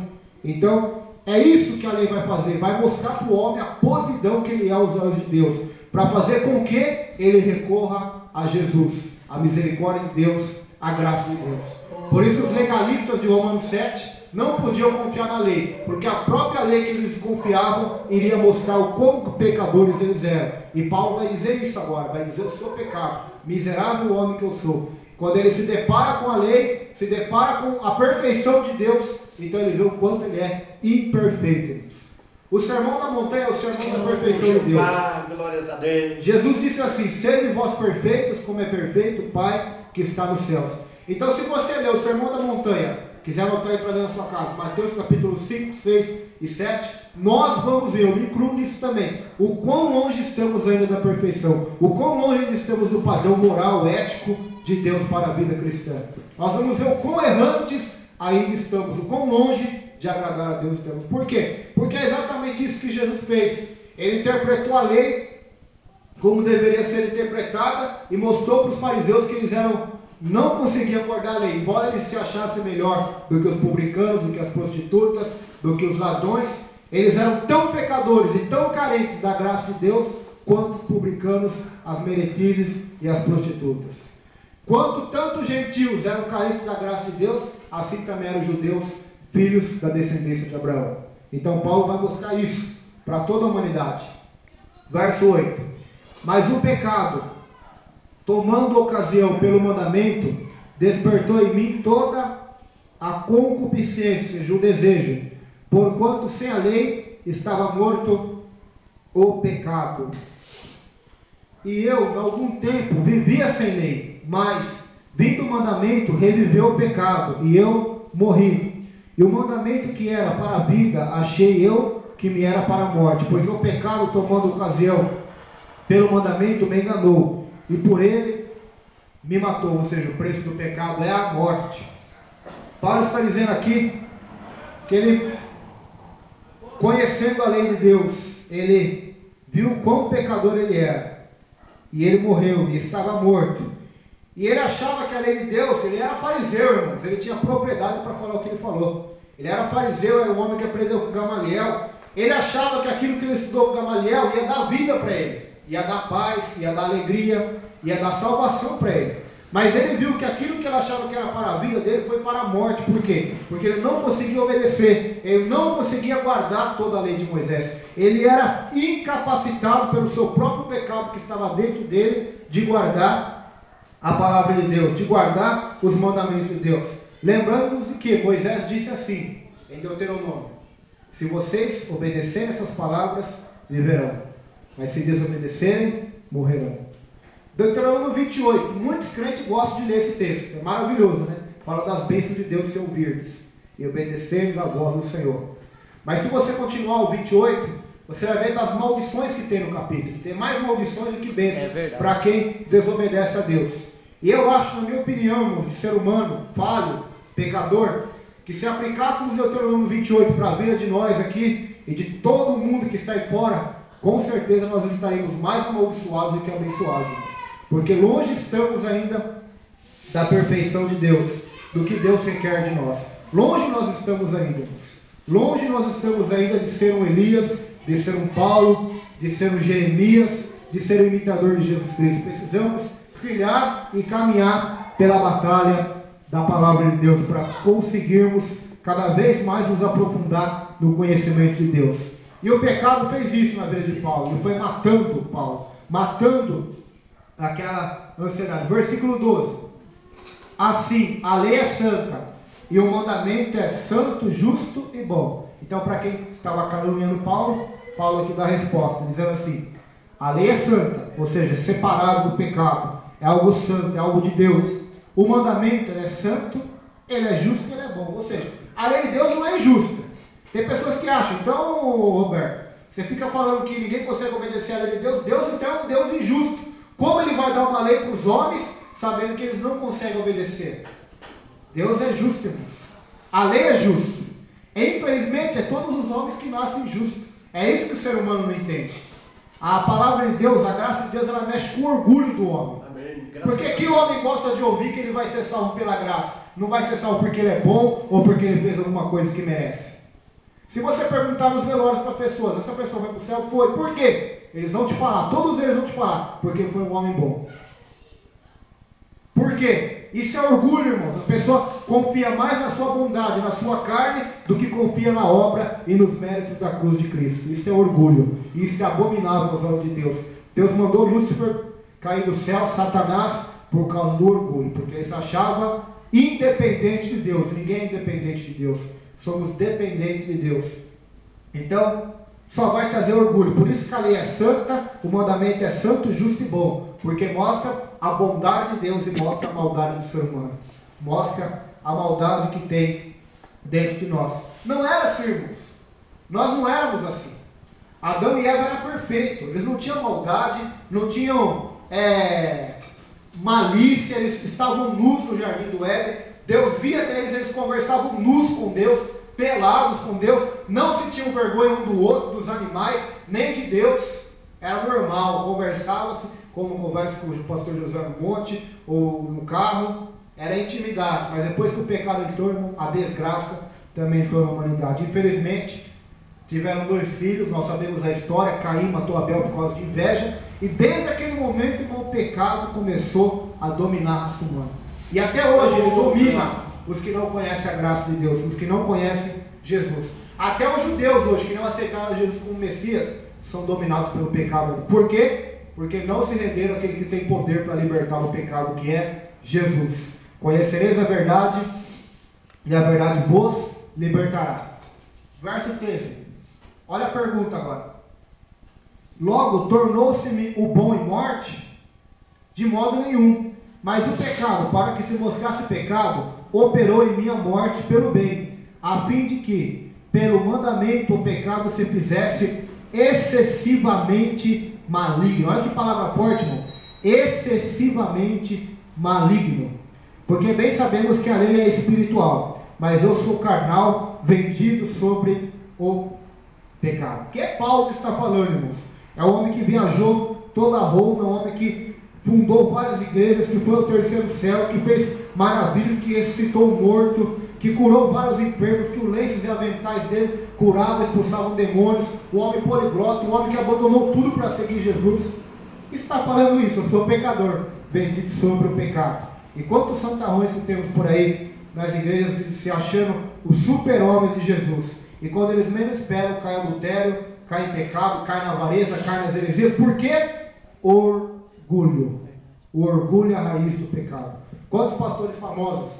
Então, é isso que a lei vai fazer. Vai mostrar para o homem a podridão que ele é aos olhos de Deus. Para fazer com que ele recorra a Jesus, a misericórdia de Deus, a graça de Deus. Por isso os legalistas de Romanos 7 não podiam confiar na lei, porque a própria lei que eles confiavam iria mostrar o quão pecadores eles eram. E Paulo vai dizer isso agora, vai dizer: eu sou pecado, miserável homem que eu sou. Quando ele se depara com a lei, se depara com a perfeição de Deus, então ele vê o quanto ele é imperfeito. O sermão da montanha é o sermão da perfeição de Deus. Glórias a Deus. Jesus disse assim: sede vós perfeitos, como é perfeito o Pai que está nos céus. Então, se você ler o sermão da montanha, quiser anotar aí para ler na sua casa, Mateus capítulo 5, 6 e 7, nós vamos ver, eu me incluo nisso também, o quão longe estamos ainda da perfeição, o quão longe ainda estamos do padrão moral, ético de Deus para a vida cristã. Nós vamos ver o quão errantes ainda estamos, o quão longe de agradar a Deus estamos. Por quê? Porque é exatamente isso que Jesus fez. Ele interpretou a lei como deveria ser interpretada e mostrou para os fariseus que eles não conseguiam guardar a lei, embora eles se achassem melhor do que os publicanos, do que as prostitutas, do que os ladrões. Eles eram tão pecadores e tão carentes da graça de Deus quanto os publicanos, as meretrizes e as prostitutas. Quanto tanto os gentios eram carentes da graça de Deus, assim também eram os judeus, filhos da descendência de Abraão. Então Paulo vai mostrar isso para toda a humanidade. Verso 8: mas o pecado, tomando ocasião pelo mandamento, despertou em mim toda a concupiscência e o desejo, porquanto sem a lei estava morto o pecado. E eu, há algum tempo, vivia sem lei, mas, vindo o mandamento, reviveu o pecado, e eu morri. E o mandamento que era para a vida, achei eu que me era para a morte, porque o pecado, tomando ocasião pelo mandamento, me enganou, e por ele me matou. Ou seja, o preço do pecado é a morte. Paulo está dizendo aqui que ele, conhecendo a lei de Deus, ele viu quão pecador ele era, e ele morreu, e estava morto. E ele achava que a lei de Deus, ele era fariseu, irmãos, ele tinha propriedade para falar o que ele falou. Ele era fariseu, era um homem que aprendeu com Gamaliel. Ele achava que aquilo que ele estudou com Gamaliel ia dar vida para ele, ia dar paz, ia dar alegria, ia dar salvação para ele. Mas ele viu que aquilo que ele achava que era para a vida dele foi para a morte. Por quê? Porque ele não conseguia obedecer, ele não conseguia guardar toda a lei de Moisés. Ele era incapacitado pelo seu próprio pecado que estava dentro dele de guardar a palavra de Deus, de guardar os mandamentos de Deus. Lembrando-nos de que Moisés disse assim, em Deuteronômio: se vocês obedecerem essas palavras, viverão, mas se desobedecerem, morrerão. Deuteronômio 28, muitos crentes gostam de ler esse texto, é maravilhoso, né? Fala das bênçãos de Deus se ouvirdes e obedecerdes à voz do Senhor. Mas se você continuar o 28, você vai ver das maldições que tem no capítulo, que tem mais maldições do que bênçãos para quem desobedece a Deus. E eu acho, na minha opinião, de ser humano, falho, pecador, que se aplicássemos Deuteronômio 28 para a vida de nós aqui e de todo mundo que está aí fora, com certeza nós estaremos mais amaldiçoados do que abençoados. Porque longe estamos ainda da perfeição de Deus, do que Deus requer de nós. Longe nós estamos ainda. Longe nós estamos ainda de ser um Elias, de ser um Paulo, de ser um Jeremias, de ser um imitador de Jesus Cristo. Precisamos trilhar e caminhar pela batalha da palavra de Deus para conseguirmos cada vez mais nos aprofundar no conhecimento de Deus. E o pecado fez isso na vida de Paulo. Ele foi matando Paulo, matando aquela ansiedade. Versículo 12: assim, a lei é santa, e o mandamento é santo, justo e bom. Então, para quem estava caluniando Paulo, Paulo aqui dá a resposta, dizendo assim: a lei é santa, ou seja, separado do pecado, é algo santo, é algo de Deus. O mandamento ele é santo, ele é justo, ele é bom. Ou seja, a lei de Deus não é injusta. Tem pessoas que acham, então, Roberto, você fica falando que ninguém consegue obedecer a lei de Deus, Deus então é um Deus injusto. Como ele vai dar uma lei para os homens, sabendo que eles não conseguem obedecer? Deus é justo, irmãos. A lei é justa. Infelizmente, é todos os homens que nascem justos. É isso que o ser humano não entende. A palavra de Deus, a graça de Deus, ela mexe com o orgulho do homem. Porque que homem gosta de ouvir que ele vai ser salvo pela graça? Não vai ser salvo porque ele é bom ou porque ele fez alguma coisa que merece. Se você perguntar nos velórios para pessoas, essa pessoa vai para o céu? Foi. Por quê? Eles vão te falar, todos eles vão te falar, porque foi um homem bom. Por quê? Isso é orgulho, irmãos. A pessoa confia mais na sua bondade, na sua carne, do que confia na obra e nos méritos da cruz de Cristo. Isso é orgulho. Isso é abominável aos olhos de Deus. Deus mandou Lúcifer cair do céu, Satanás, por causa do orgulho, porque ele se achava independente de Deus. Ninguém é independente de Deus. Somos dependentes de Deus. Então, só vai trazer orgulho. Por isso que a lei é santa, o mandamento é santo, justo e bom, porque mostra a bondade de Deus e mostra a maldade do ser humano. Mostra a maldade que tem dentro de nós. Não era assim, irmãos. Nós não éramos assim. Adão e Eva eram perfeitos. Eles não tinham maldade, não tinham malícia, eles estavam nus no jardim do Éden. Deus via deles, eles conversavam nus com Deus, pelados com Deus, não sentiam vergonha um do outro, dos animais, nem de Deus. Era normal, conversava-se como conversa com o pastor Josué no monte ou no carro, era intimidade. Mas depois que o pecado entrou, a desgraça também entrou na humanidade. Infelizmente, tiveram 2 filhos, nós sabemos a história. Caim matou Abel por causa de inveja, e desde aquele momento, irmão, o pecado começou a dominar a raça humana. E até hoje ele domina os que não conhecem a graça de Deus, os que não conhecem Jesus. Até os judeus hoje, que não aceitaram Jesus como Messias, são dominados pelo pecado. Por quê? Porque não se renderam àquele que tem poder para libertar do pecado, que é Jesus. Conhecereis a verdade, e a verdade vos libertará. Verso 13. Olha a pergunta agora. Logo, tornou-se-me o bom em morte? De modo nenhum. Mas o pecado, para que se mostrasse pecado, operou em minha morte pelo bem, a fim de que, pelo mandamento, o pecado se fizesse excessivamente maligno. Olha que palavra forte, irmão. Excessivamente maligno. Porque bem sabemos que a lei é espiritual, mas eu sou carnal, vendido sobre o pecado. Que é Paulo que está falando, irmãos? É um homem que viajou toda Roma, é um homem que fundou várias igrejas, que foi ao terceiro céu, que fez maravilhas, que ressuscitou o morto, que curou vários enfermos, que os lenços e aventais dele curavam, expulsavam demônios. O homem poliglota, o homem que abandonou tudo para seguir Jesus. Está falando isso, eu sou pecador, vendido sobre o pecado. E quantos santarrões que temos por aí nas igrejas se achando os super-homens de Jesus. E quando eles menos esperam, cai adultério, cai em pecado, cai na avareza, cai nas heresias. Por quê? Orgulho. O orgulho é a raiz do pecado. Quantos pastores famosos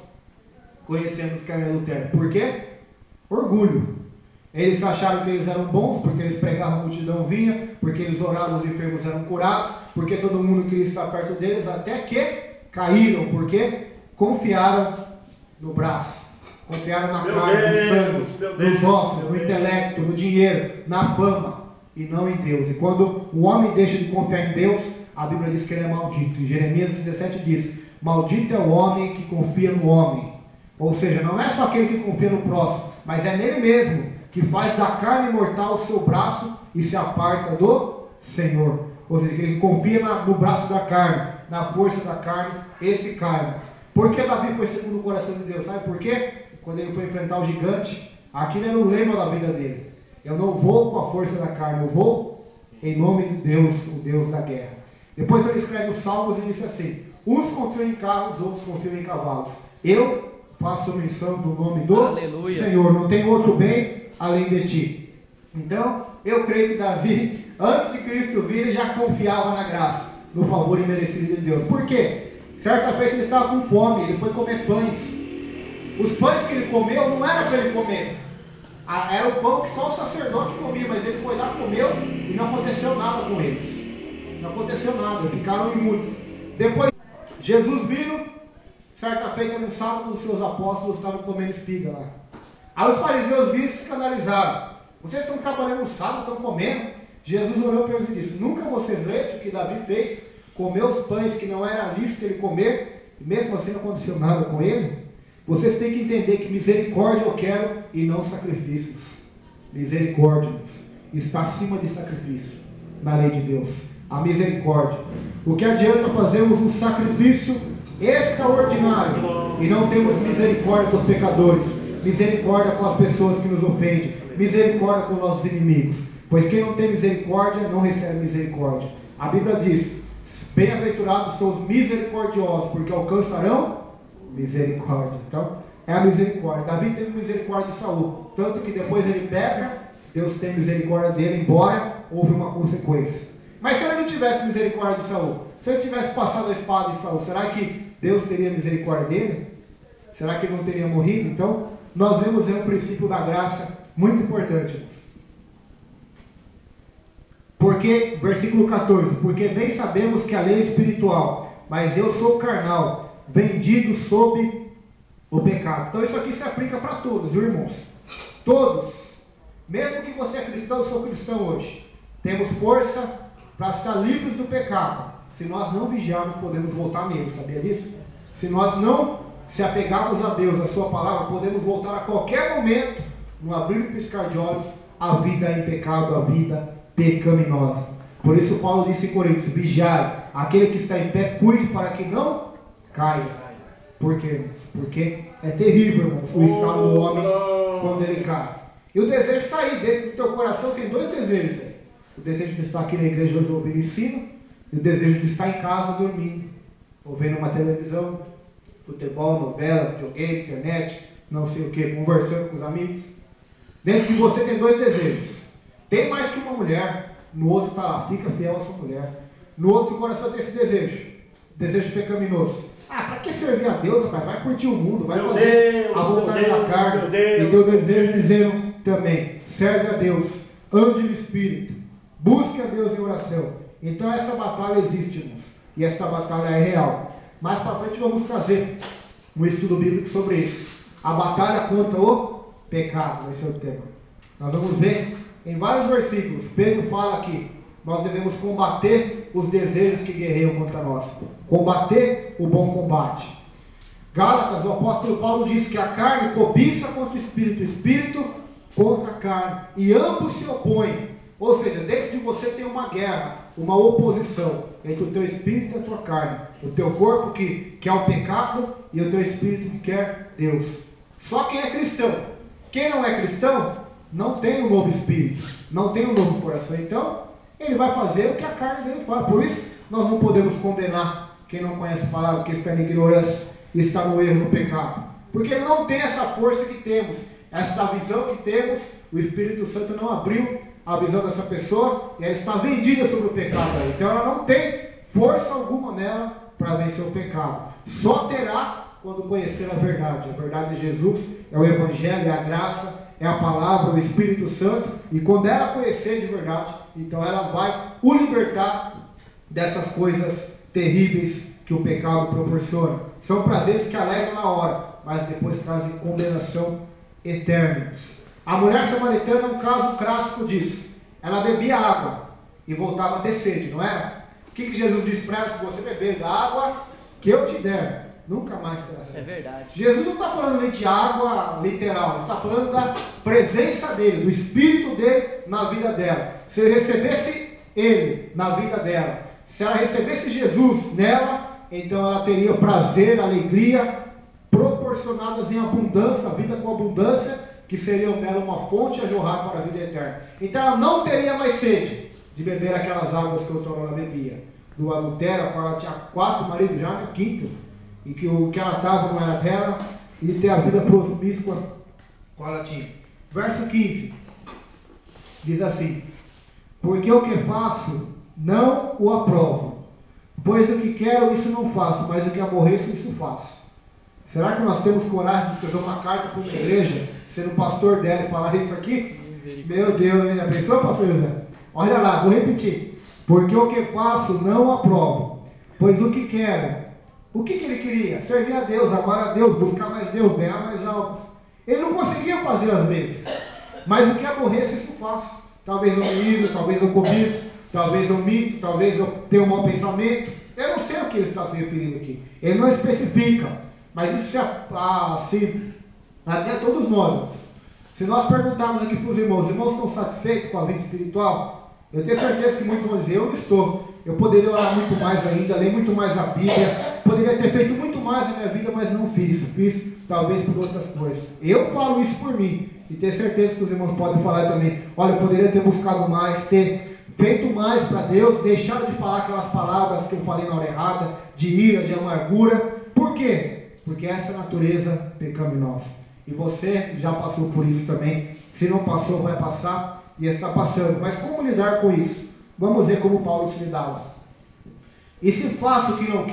conhecemos que é adultério? Por quê? Orgulho. Eles acharam que eles eram bons, porque eles pregavam, a multidão vinha, porque eles oravam, os enfermos eram curados, porque todo mundo queria estar perto deles, até que caíram, porque confiaram no braço, confiaram na carne, no sangue, nos ossos, no intelecto, no dinheiro, na fama, e não em Deus. E quando o homem deixa de confiar em Deus, a Bíblia diz que ele é maldito. E Jeremias 17 diz: maldito é o homem que confia no homem. Ou seja, não é só aquele que confia no próximo, mas é nele mesmo, que faz da carne mortal o seu braço e se aparta do Senhor. Ou seja, aquele que confia no braço da carne, na força da carne, esse cai. Por que Davi foi segundo o coração de Deus? Sabe por quê? Quando ele foi enfrentar o gigante, aquilo era o lema da vida dele. Eu não vou com a força da carne, eu vou em nome de Deus, o Deus da guerra. Depois ele escreve os Salmos e diz assim: uns confiam em carros, outros confiam em cavalos. Eu faço menção do nome do Aleluia. Senhor, não tem outro bem além de ti. Então, eu creio que Davi, antes de Cristo vir, ele já confiava na graça, no favor imerecido de Deus. Por quê? Certa feita ele estava com fome, ele foi comer pães. Os pães que ele comeu não era para ele comer. Era o pão que só o sacerdote comia, mas ele foi lá, comeu e não aconteceu nada com eles. Não aconteceu nada, ficaram imunes. Depois, Jesus vindo, certa feita no sábado, os seus apóstolos estavam comendo espiga lá. Aí os fariseus viram e se escandalizaram. Vocês estão trabalhando no sábado, estão comendo? Jesus olhou para eles e disse: nunca vocês leste o que Davi fez? Comeu os pães que não era lícito ele comer, e mesmo assim não aconteceu nada com ele? Vocês têm que entender que misericórdia eu quero e não sacrifícios. Misericórdia está acima de sacrifício na lei de Deus. A misericórdia. O que adianta fazermos um sacrifício extraordinário e não temos misericórdia com os pecadores, misericórdia com as pessoas que nos ofendem, misericórdia com os nossos inimigos? Pois quem não tem misericórdia não recebe misericórdia. A Bíblia diz: bem-aventurados são os misericordiosos, porque alcançarão misericórdia. Então, é a misericórdia. Davi teve misericórdia de Saul, tanto que depois ele peca, Deus tem misericórdia dele, embora houve uma consequência. Mas se ele não tivesse misericórdia de Saul, se ele tivesse passado a espada em Saul, será que Deus teria misericórdia dele? Será que ele não teria morrido? Então, nós vemos um princípio da graça muito importante. Porque, versículo 14, porque bem sabemos que a lei é espiritual, mas eu sou carnal, vendido sob o pecado. Então isso aqui se aplica para todos, viu, irmãos? Todos. Mesmo que você é cristão, eu sou cristão hoje. Temos força para estar livres do pecado. Se nós não vigiarmos, podemos voltar nele, sabia disso? Se nós não se apegarmos a Deus, a sua palavra, podemos voltar a qualquer momento, no abrir e piscar de olhos, a vida em pecado, a vida pecaminosa. Por isso Paulo disse em Coríntios: vigiai, aquele que está em pé, cuide para que não caia. Por quê? Porque é terrível, irmão, o estado do homem quando ele cai. E o desejo está aí, dentro do teu coração tem dois desejos aí. O desejo de estar aqui na igreja hoje ouvindo ensino, e o desejo de estar em casa dormindo, ou vendo uma televisão, futebol, novela, videogame, internet, não sei o que, conversando com os amigos. Dentro de você tem dois desejos. Tem mais que uma mulher, no outro está lá, fica fiel à sua mulher. No outro coração tem esse desejo pecaminoso. Para que servir a Deus, rapaz? Vai curtir o mundo, vai fazer a vontade da carne. E teu desejo dizeram também: serve a Deus, ande no Espírito, busque a Deus em oração. Então essa batalha existe, irmãos, e essa batalha é real. Mais para frente vamos trazer um estudo bíblico sobre isso. A batalha contra o pecado, esse é o tema. Nós vamos ver em vários versículos. Pedro fala que nós devemos combater os desejos que guerreiam contra nós. Combater o bom combate. Gálatas, o apóstolo Paulo diz que a carne cobiça contra o espírito contra a carne. E ambos se opõem. Ou seja, dentro de você tem uma guerra, uma oposição entre o teu espírito e a tua carne. O teu corpo que quer o pecado e o teu espírito que quer Deus. Só quem é cristão. Quem não é cristão não tem um novo espírito, não tem um novo coração. Então, ele vai fazer o que a carne dele fala. Por isso, nós não podemos condenar quem não conhece a palavra, que está em ignorância e está no erro, no pecado. Porque ele não tem essa força que temos, essa visão que temos. O Espírito Santo não abriu a visão dessa pessoa e ela está vendida sobre o pecado. Então, ela não tem força alguma nela para vencer o pecado. Só terá quando conhecer a verdade. A verdade de Jesus é o Evangelho, é a graça, é a palavra, o Espírito Santo. E quando ela conhecer de verdade, então ela vai o libertar dessas coisas terríveis que o pecado proporciona. São prazeres que alegram na hora, mas depois trazem condenação eterna. A mulher samaritana é um caso clássico disso. Ela bebia água e voltava a ter sede, não era? O que Jesus disse para ela? Se você beber da água que eu te der, nunca mais terá sede. É verdade. Jesus não está falando nem de água literal, ele está falando da presença dele, do Espírito dele na vida dela. Se ele recebesse ele na vida dela, se ela recebesse Jesus nela, então ela teria prazer, alegria, proporcionadas em abundância, a vida com abundância, que seriam nela uma fonte a jorrar para a vida eterna. Então ela não teria mais sede de beber aquelas águas que outrora ela bebia. Do adultério, ela tinha 4 maridos já, no quinto, e que o que ela estava não era dela, e ter a vida promíscua qual ela tinha. Verso 15, diz assim: porque o que faço, não o aprovo, pois o que quero, isso não faço, mas o que aborreço, isso faço. Será que nós temos coragem de escrever uma carta para uma igreja, sendo pastor dela e falar isso aqui? Meu Deus, já pensou, pastor José? Olha lá, vou repetir. Porque o que faço não aprovo, pois o que quero. O que ele queria? Servir a Deus, amar a Deus, buscar mais Deus, ganhar mais almas. Ele não conseguia fazer às vezes. Mas o que aborreço, isso faço. Talvez eu me iro, talvez eu cobiço, talvez eu minto, talvez eu tenha um mau pensamento. Eu não sei o que ele está se referindo aqui. Ele não especifica. Mas isso se até todos nós. Se nós perguntarmos aqui para os irmãos estão satisfeitos com a vida espiritual? Eu tenho certeza que muitos vão dizer, eu não estou. Eu poderia orar muito mais ainda, ler muito mais a Bíblia, poderia ter feito muito mais na minha vida, mas não fiz. Fiz talvez por outras coisas. Eu falo isso por mim, e tenho certeza que os irmãos podem falar também. Olha, eu poderia ter buscado mais, ter feito mais para Deus, deixado de falar aquelas palavras que eu falei na hora errada, de ira, de amargura. Por quê? Porque essa é a natureza pecaminosa. E você já passou por isso também. Se não passou, vai passar e está passando. Mas como lidar com isso? Vamos ver como Paulo se lidava. E se faço o que não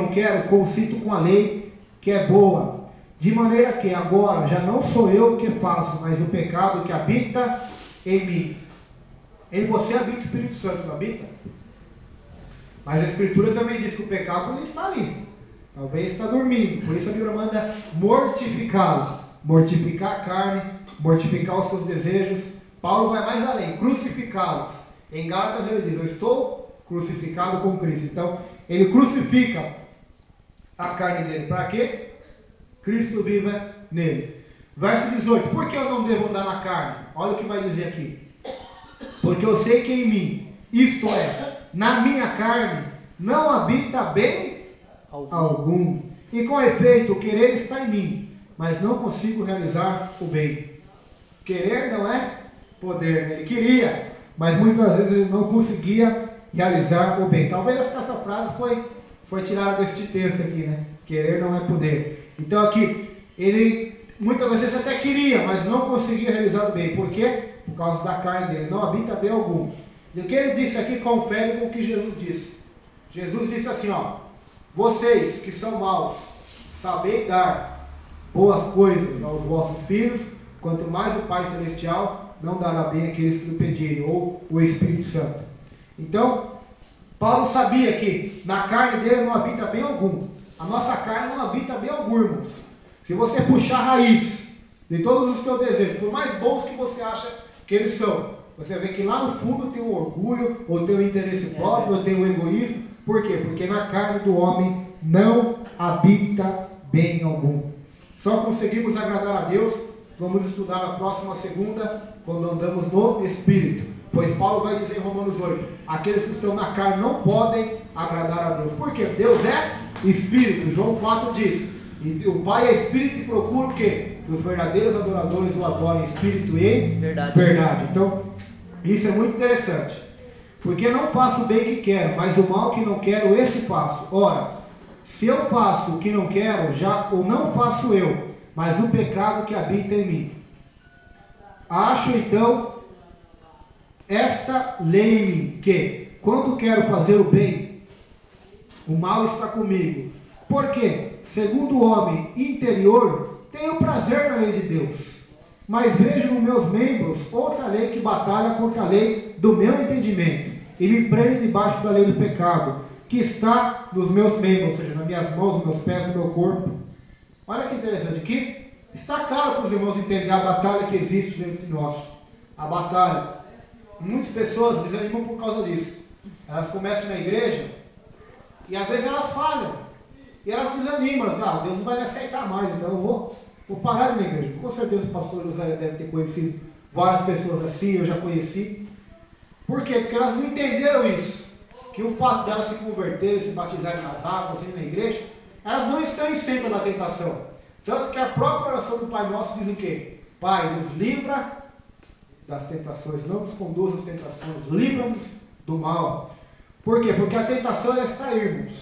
quero, concito com a lei que é boa, de maneira que agora já não sou eu que faço, mas o pecado que habita em mim. Em você habita o Espírito Santo, não habita? Mas a Escritura também diz que o pecado não está ali. Talvez está dormindo. Por isso a Bíblia manda mortificá-lo. Mortificar a carne, mortificar os seus desejos. Paulo vai mais além, crucificá-los. Em Gálatas ele diz, eu estou crucificado com Cristo. Então, ele crucifica a carne dele. Para quê? Cristo viva nele. Verso 18, por que eu não devo andar na carne? Olha o que vai dizer aqui. Porque eu sei que em mim, isto é, na minha carne, não habita bem algum. E com efeito, o querer está em mim, mas não consigo realizar o bem. Querer não é poder. Ele queria, mas muitas vezes ele não conseguia realizar o bem. Talvez essa frase foi tirada deste texto aqui, né? Querer não é poder. Então aqui, ele muitas vezes até queria, mas não conseguia realizar o bem. Por quê? Por causa da carne dele. Não habita bem algum. E o que ele disse aqui confere com o que Jesus disse. Jesus disse assim, ó. Vocês que são maus, sabei dar boas coisas aos vossos filhos, quanto mais o Pai Celestial não dará bem àqueles que lhe pedirem, ou o Espírito Santo. Então, Paulo sabia que na carne dele não habita bem algum. A nossa carne não habita bem algum, irmãos. Se você puxar a raiz de todos os teus desejos, por mais bons que você acha que eles são, você vê que lá no fundo tem o orgulho, ou tem o interesse próprio, ou tem o egoísmo. Por quê? Porque na carne do homem não habita bem algum. Só conseguimos agradar a Deus, vamos estudar na próxima segunda, quando andamos no Espírito. Pois Paulo vai dizer em Romanos 8, aqueles que estão na carne não podem agradar a Deus. Por quê? Deus é Espírito. João 4 diz, e o Pai é Espírito e procura o quê? Que os verdadeiros adoradores o adorem em Espírito e em verdade. Então, isso é muito interessante. Porque não faço o bem que quero, mas o mal que não quero, esse faço. Ora, se eu faço o que não quero, já ou não faço eu, mas o pecado que habita em mim. Acho então esta lei em mim, que quando quero fazer o bem, o mal está comigo. Porque, segundo o homem interior, tenho prazer na lei de Deus. Mas vejo nos meus membros outra lei que batalha contra a lei do meu entendimento e me prende debaixo da lei do pecado, que está nos meus membros, ou seja, nas minhas mãos, nos meus pés, no meu corpo. Olha que interessante aqui. Está claro para os irmãos entenderem a batalha que existe dentro de nós. A batalha. Muitas pessoas desanimam por causa disso. Elas começam na igreja e às vezes elas falham. E elas desanimam. Elas Deus não vai me aceitar mais, então eu vou parar de ir na igreja. Com certeza o pastor José deve ter conhecido várias pessoas assim, eu já conheci. Por quê? Porque elas não entenderam isso. Que o fato delas se converterem, se batizarem nas águas, irem na igreja, elas não estão sempre na tentação. Tanto que a própria oração do Pai Nosso diz o quê? Pai, nos livra das tentações, não nos conduz às tentações, livra-nos do mal. Por quê? Porque a tentação é sairmos.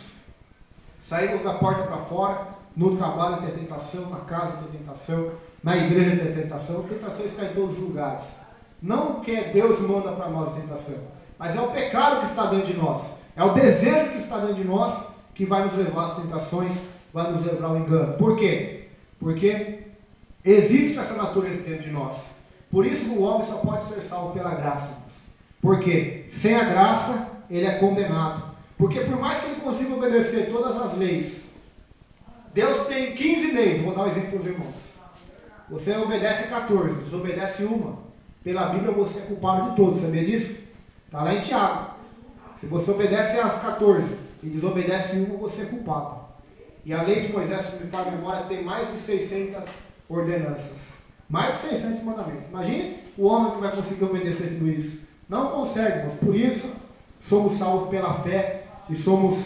Sairmos da porta para fora, no trabalho tem tentação, na casa tem tentação, na igreja tem tentação. A tentação está em todos os lugares. Não que Deus manda para nós a tentação, mas é o pecado que está dentro de nós. É o desejo que está dentro de nós que vai nos levar às tentações, vai nos levar ao engano. Por quê? Porque existe essa natureza dentro de nós. Por isso o homem só pode ser salvo pela graça. Porque sem a graça, ele é condenado. Porque por mais que ele consiga obedecer todas as leis, Deus tem 15 leis, vou dar um exemplo para os irmãos. Você obedece 14, desobedece uma. Pela Bíblia você é culpado de todos, sabia disso? Está lá em Tiago. Se você obedece às 14 e desobedece uma, você é culpado. E a lei de Moisés, se me fala a memória, tem mais de 600 ordenanças. Mais de 600 mandamentos. Imagine o homem que vai conseguir obedecer tudo isso. Não consegue, mas por isso somos salvos pela fé e somos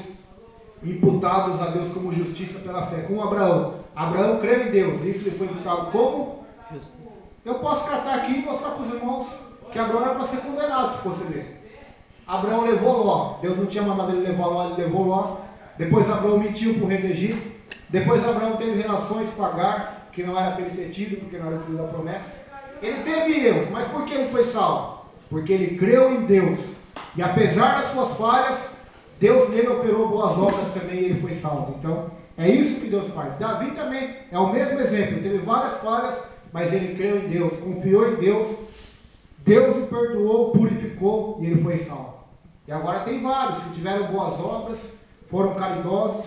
imputados a Deus como justiça pela fé. Como Abraão. Abraão creu em Deus. Isso lhe foi imputado como justiça. Eu posso catar aqui e mostrar para os irmãos que Abraão era para ser condenado, se fosse ver. Abraão levou Ló. Deus não tinha mandado ele levar Ló, ele levou Ló. Depois Abraão mentiu para o rei do Egito. Depois Abraão teve relações com Agar, que não era para ele ter tido, porque não era filho da promessa. Ele teve erros, mas por que ele foi salvo? Porque ele creu em Deus. E apesar das suas falhas, Deus nele operou boas obras também e ele foi salvo. Então, é isso que Deus faz. Davi também é o mesmo exemplo. Ele teve várias falhas, mas ele creu em Deus, confiou em Deus. Deus o perdoou, purificou e ele foi salvo. E agora tem vários que tiveram boas obras, foram caridosos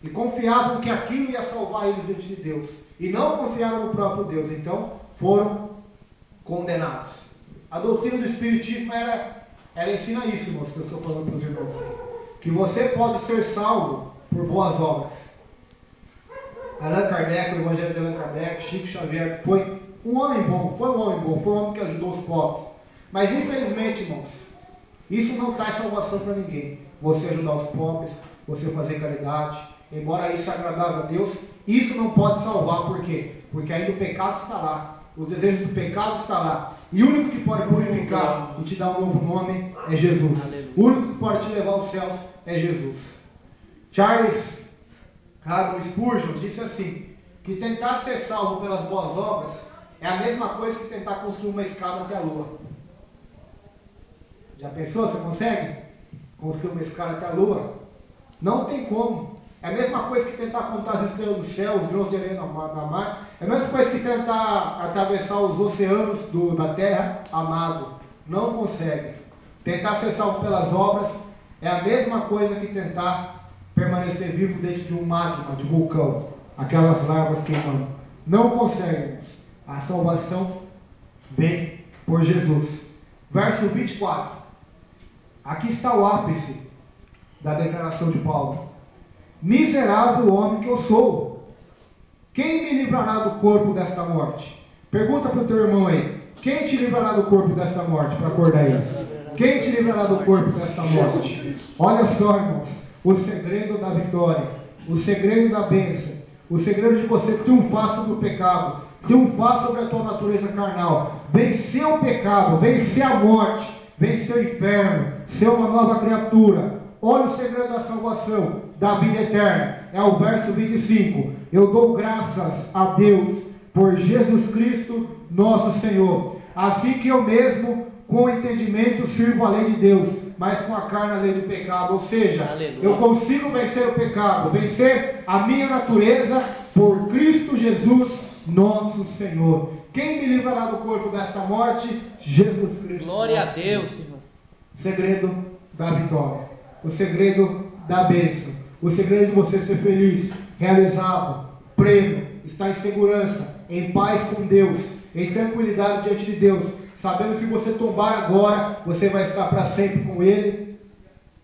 e confiavam que aquilo ia salvar eles diante de Deus. E não confiaram no próprio Deus. Então, foram condenados. A doutrina do Espiritismo, ela ensina isso, irmãos, que eu estou falando para os irmãos. Que você pode ser salvo por boas obras. Allan Kardec, o Evangelho de Allan Kardec, Chico Xavier, foi um homem bom, foi um homem que ajudou os pobres. Mas infelizmente, irmãos, isso não traz salvação para ninguém. Você ajudar os pobres, você fazer caridade, embora isso é agradável a Deus, isso não pode salvar. Por quê? Porque ainda o pecado está lá. Os desejos do pecado estão lá. E o único que pode purificar e te dar um novo nome é Jesus. Aleluia. O único que pode te levar aos céus é Jesus. Charles Haddon Spurgeon disse assim, que tentar ser salvo pelas boas obras é a mesma coisa que tentar construir uma escada até a lua. Já pensou? Você consegue construir uma escada até a lua? Não tem como. É a mesma coisa que tentar contar as estrelas do céu, os grãos de areia na mar. É a mesma coisa que tentar atravessar os oceanos da terra a nado. Não consegue. Tentar ser salvo pelas obras é a mesma coisa que tentar permanecer vivo dentro de um magma, de vulcão. Aquelas larvas queimando. Não conseguimos. A salvação vem por Jesus. Verso 24. Aqui está o ápice da declaração de Paulo. Miserável homem que eu sou, quem me livrará do corpo desta morte? Pergunta para o teu irmão aí, quem te livrará do corpo desta morte? Para acordar aí. Quem te livrará do corpo desta morte? Olha só, irmãos, o segredo da vitória, o segredo da bênção, o segredo de você triunfar sobre o pecado, triunfar sobre a tua natureza carnal, vencer o pecado, vencer a morte, vencer o inferno, ser uma nova criatura. Olha o segredo da salvação, da vida eterna. É o verso 25. Eu dou graças a Deus por Jesus Cristo, nosso Senhor. Assim que eu mesmo, com entendimento, sirvo a lei de Deus, mas com a carne a lei do pecado. Ou seja, aleluia, eu consigo vencer o pecado, vencer a minha natureza por Cristo Jesus, nosso Senhor. Quem me livrará do corpo desta morte? Jesus Cristo. Glória a Deus, Senhor. Segredo da vitória. O segredo da bênção, o segredo de você ser feliz, realizado, pleno, estar em segurança, em paz com Deus, em tranquilidade diante de Deus, sabendo que se você tombar agora, você vai estar para sempre com Ele,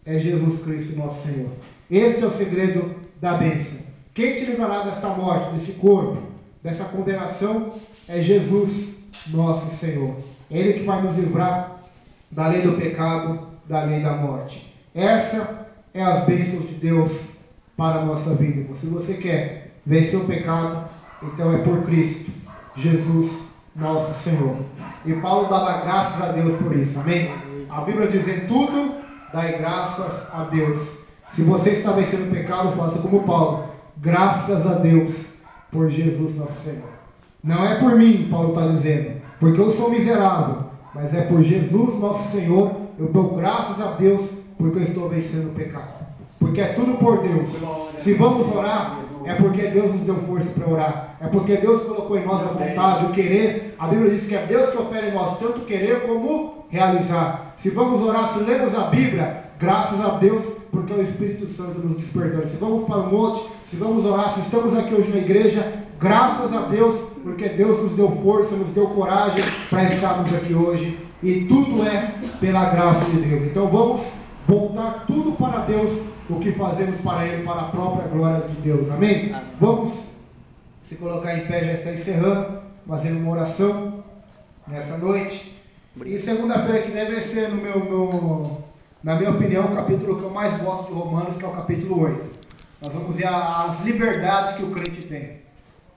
é Jesus Cristo nosso Senhor. Este é o segredo da bênção. Quem te livrará desta morte, desse corpo, dessa condenação, é Jesus nosso Senhor. É Ele que vai nos livrar da lei do pecado, da lei da morte. Essa é as bênçãos de Deus para a nossa vida. Se você quer vencer o pecado, então é por Cristo, Jesus, nosso Senhor. E Paulo dava graças a Deus por isso, amém? A Bíblia diz em tudo, dai graças a Deus. Se você está vencendo o pecado, faça como Paulo. Graças a Deus por Jesus, nosso Senhor. Não é por mim, Paulo está dizendo, porque eu sou miserável, mas é por Jesus, nosso Senhor. Eu dou graças a Deus porque eu estou vencendo o pecado. porque é tudo por Deus. Se vamos orar, é porque Deus nos deu força para orar. É porque Deus colocou em nós a vontade, o querer. A Bíblia diz que é Deus que opera em nós, tanto querer como realizar. Se vamos orar, se lemos a Bíblia, graças a Deus, porque é o Espírito Santo nos despertando. Se vamos para o monte, se vamos orar, se estamos aqui hoje na igreja, graças a Deus, porque Deus nos deu força, nos deu coragem para estarmos aqui hoje. E tudo é pela graça de Deus. Então vamos voltar tudo para Deus, o que fazemos para Ele, para a própria glória de Deus. Amém? Vamos se colocar em pé, já está encerrando, fazendo uma oração nessa noite. E segunda-feira que vem vai ser, na minha opinião, o capítulo que eu mais gosto de Romanos, que é o capítulo 8. Nós vamos ver as liberdades que o crente tem.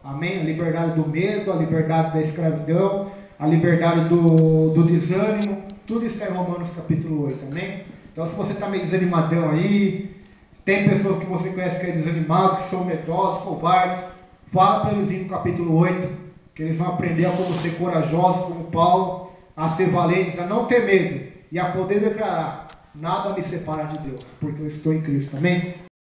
Amém? A liberdade do medo, a liberdade da escravidão, a liberdade do desânimo. Tudo está em Romanos capítulo 8. Amém? Então, se você está meio desanimadão aí, tem pessoas que você conhece que é desanimado, que são medrosos, covardes, fala para eles ir no capítulo 8, que eles vão aprender a como ser corajosos, como Paulo, a ser valentes, a não ter medo e a poder declarar: nada me separa de Deus, porque eu estou em Cristo. Amém?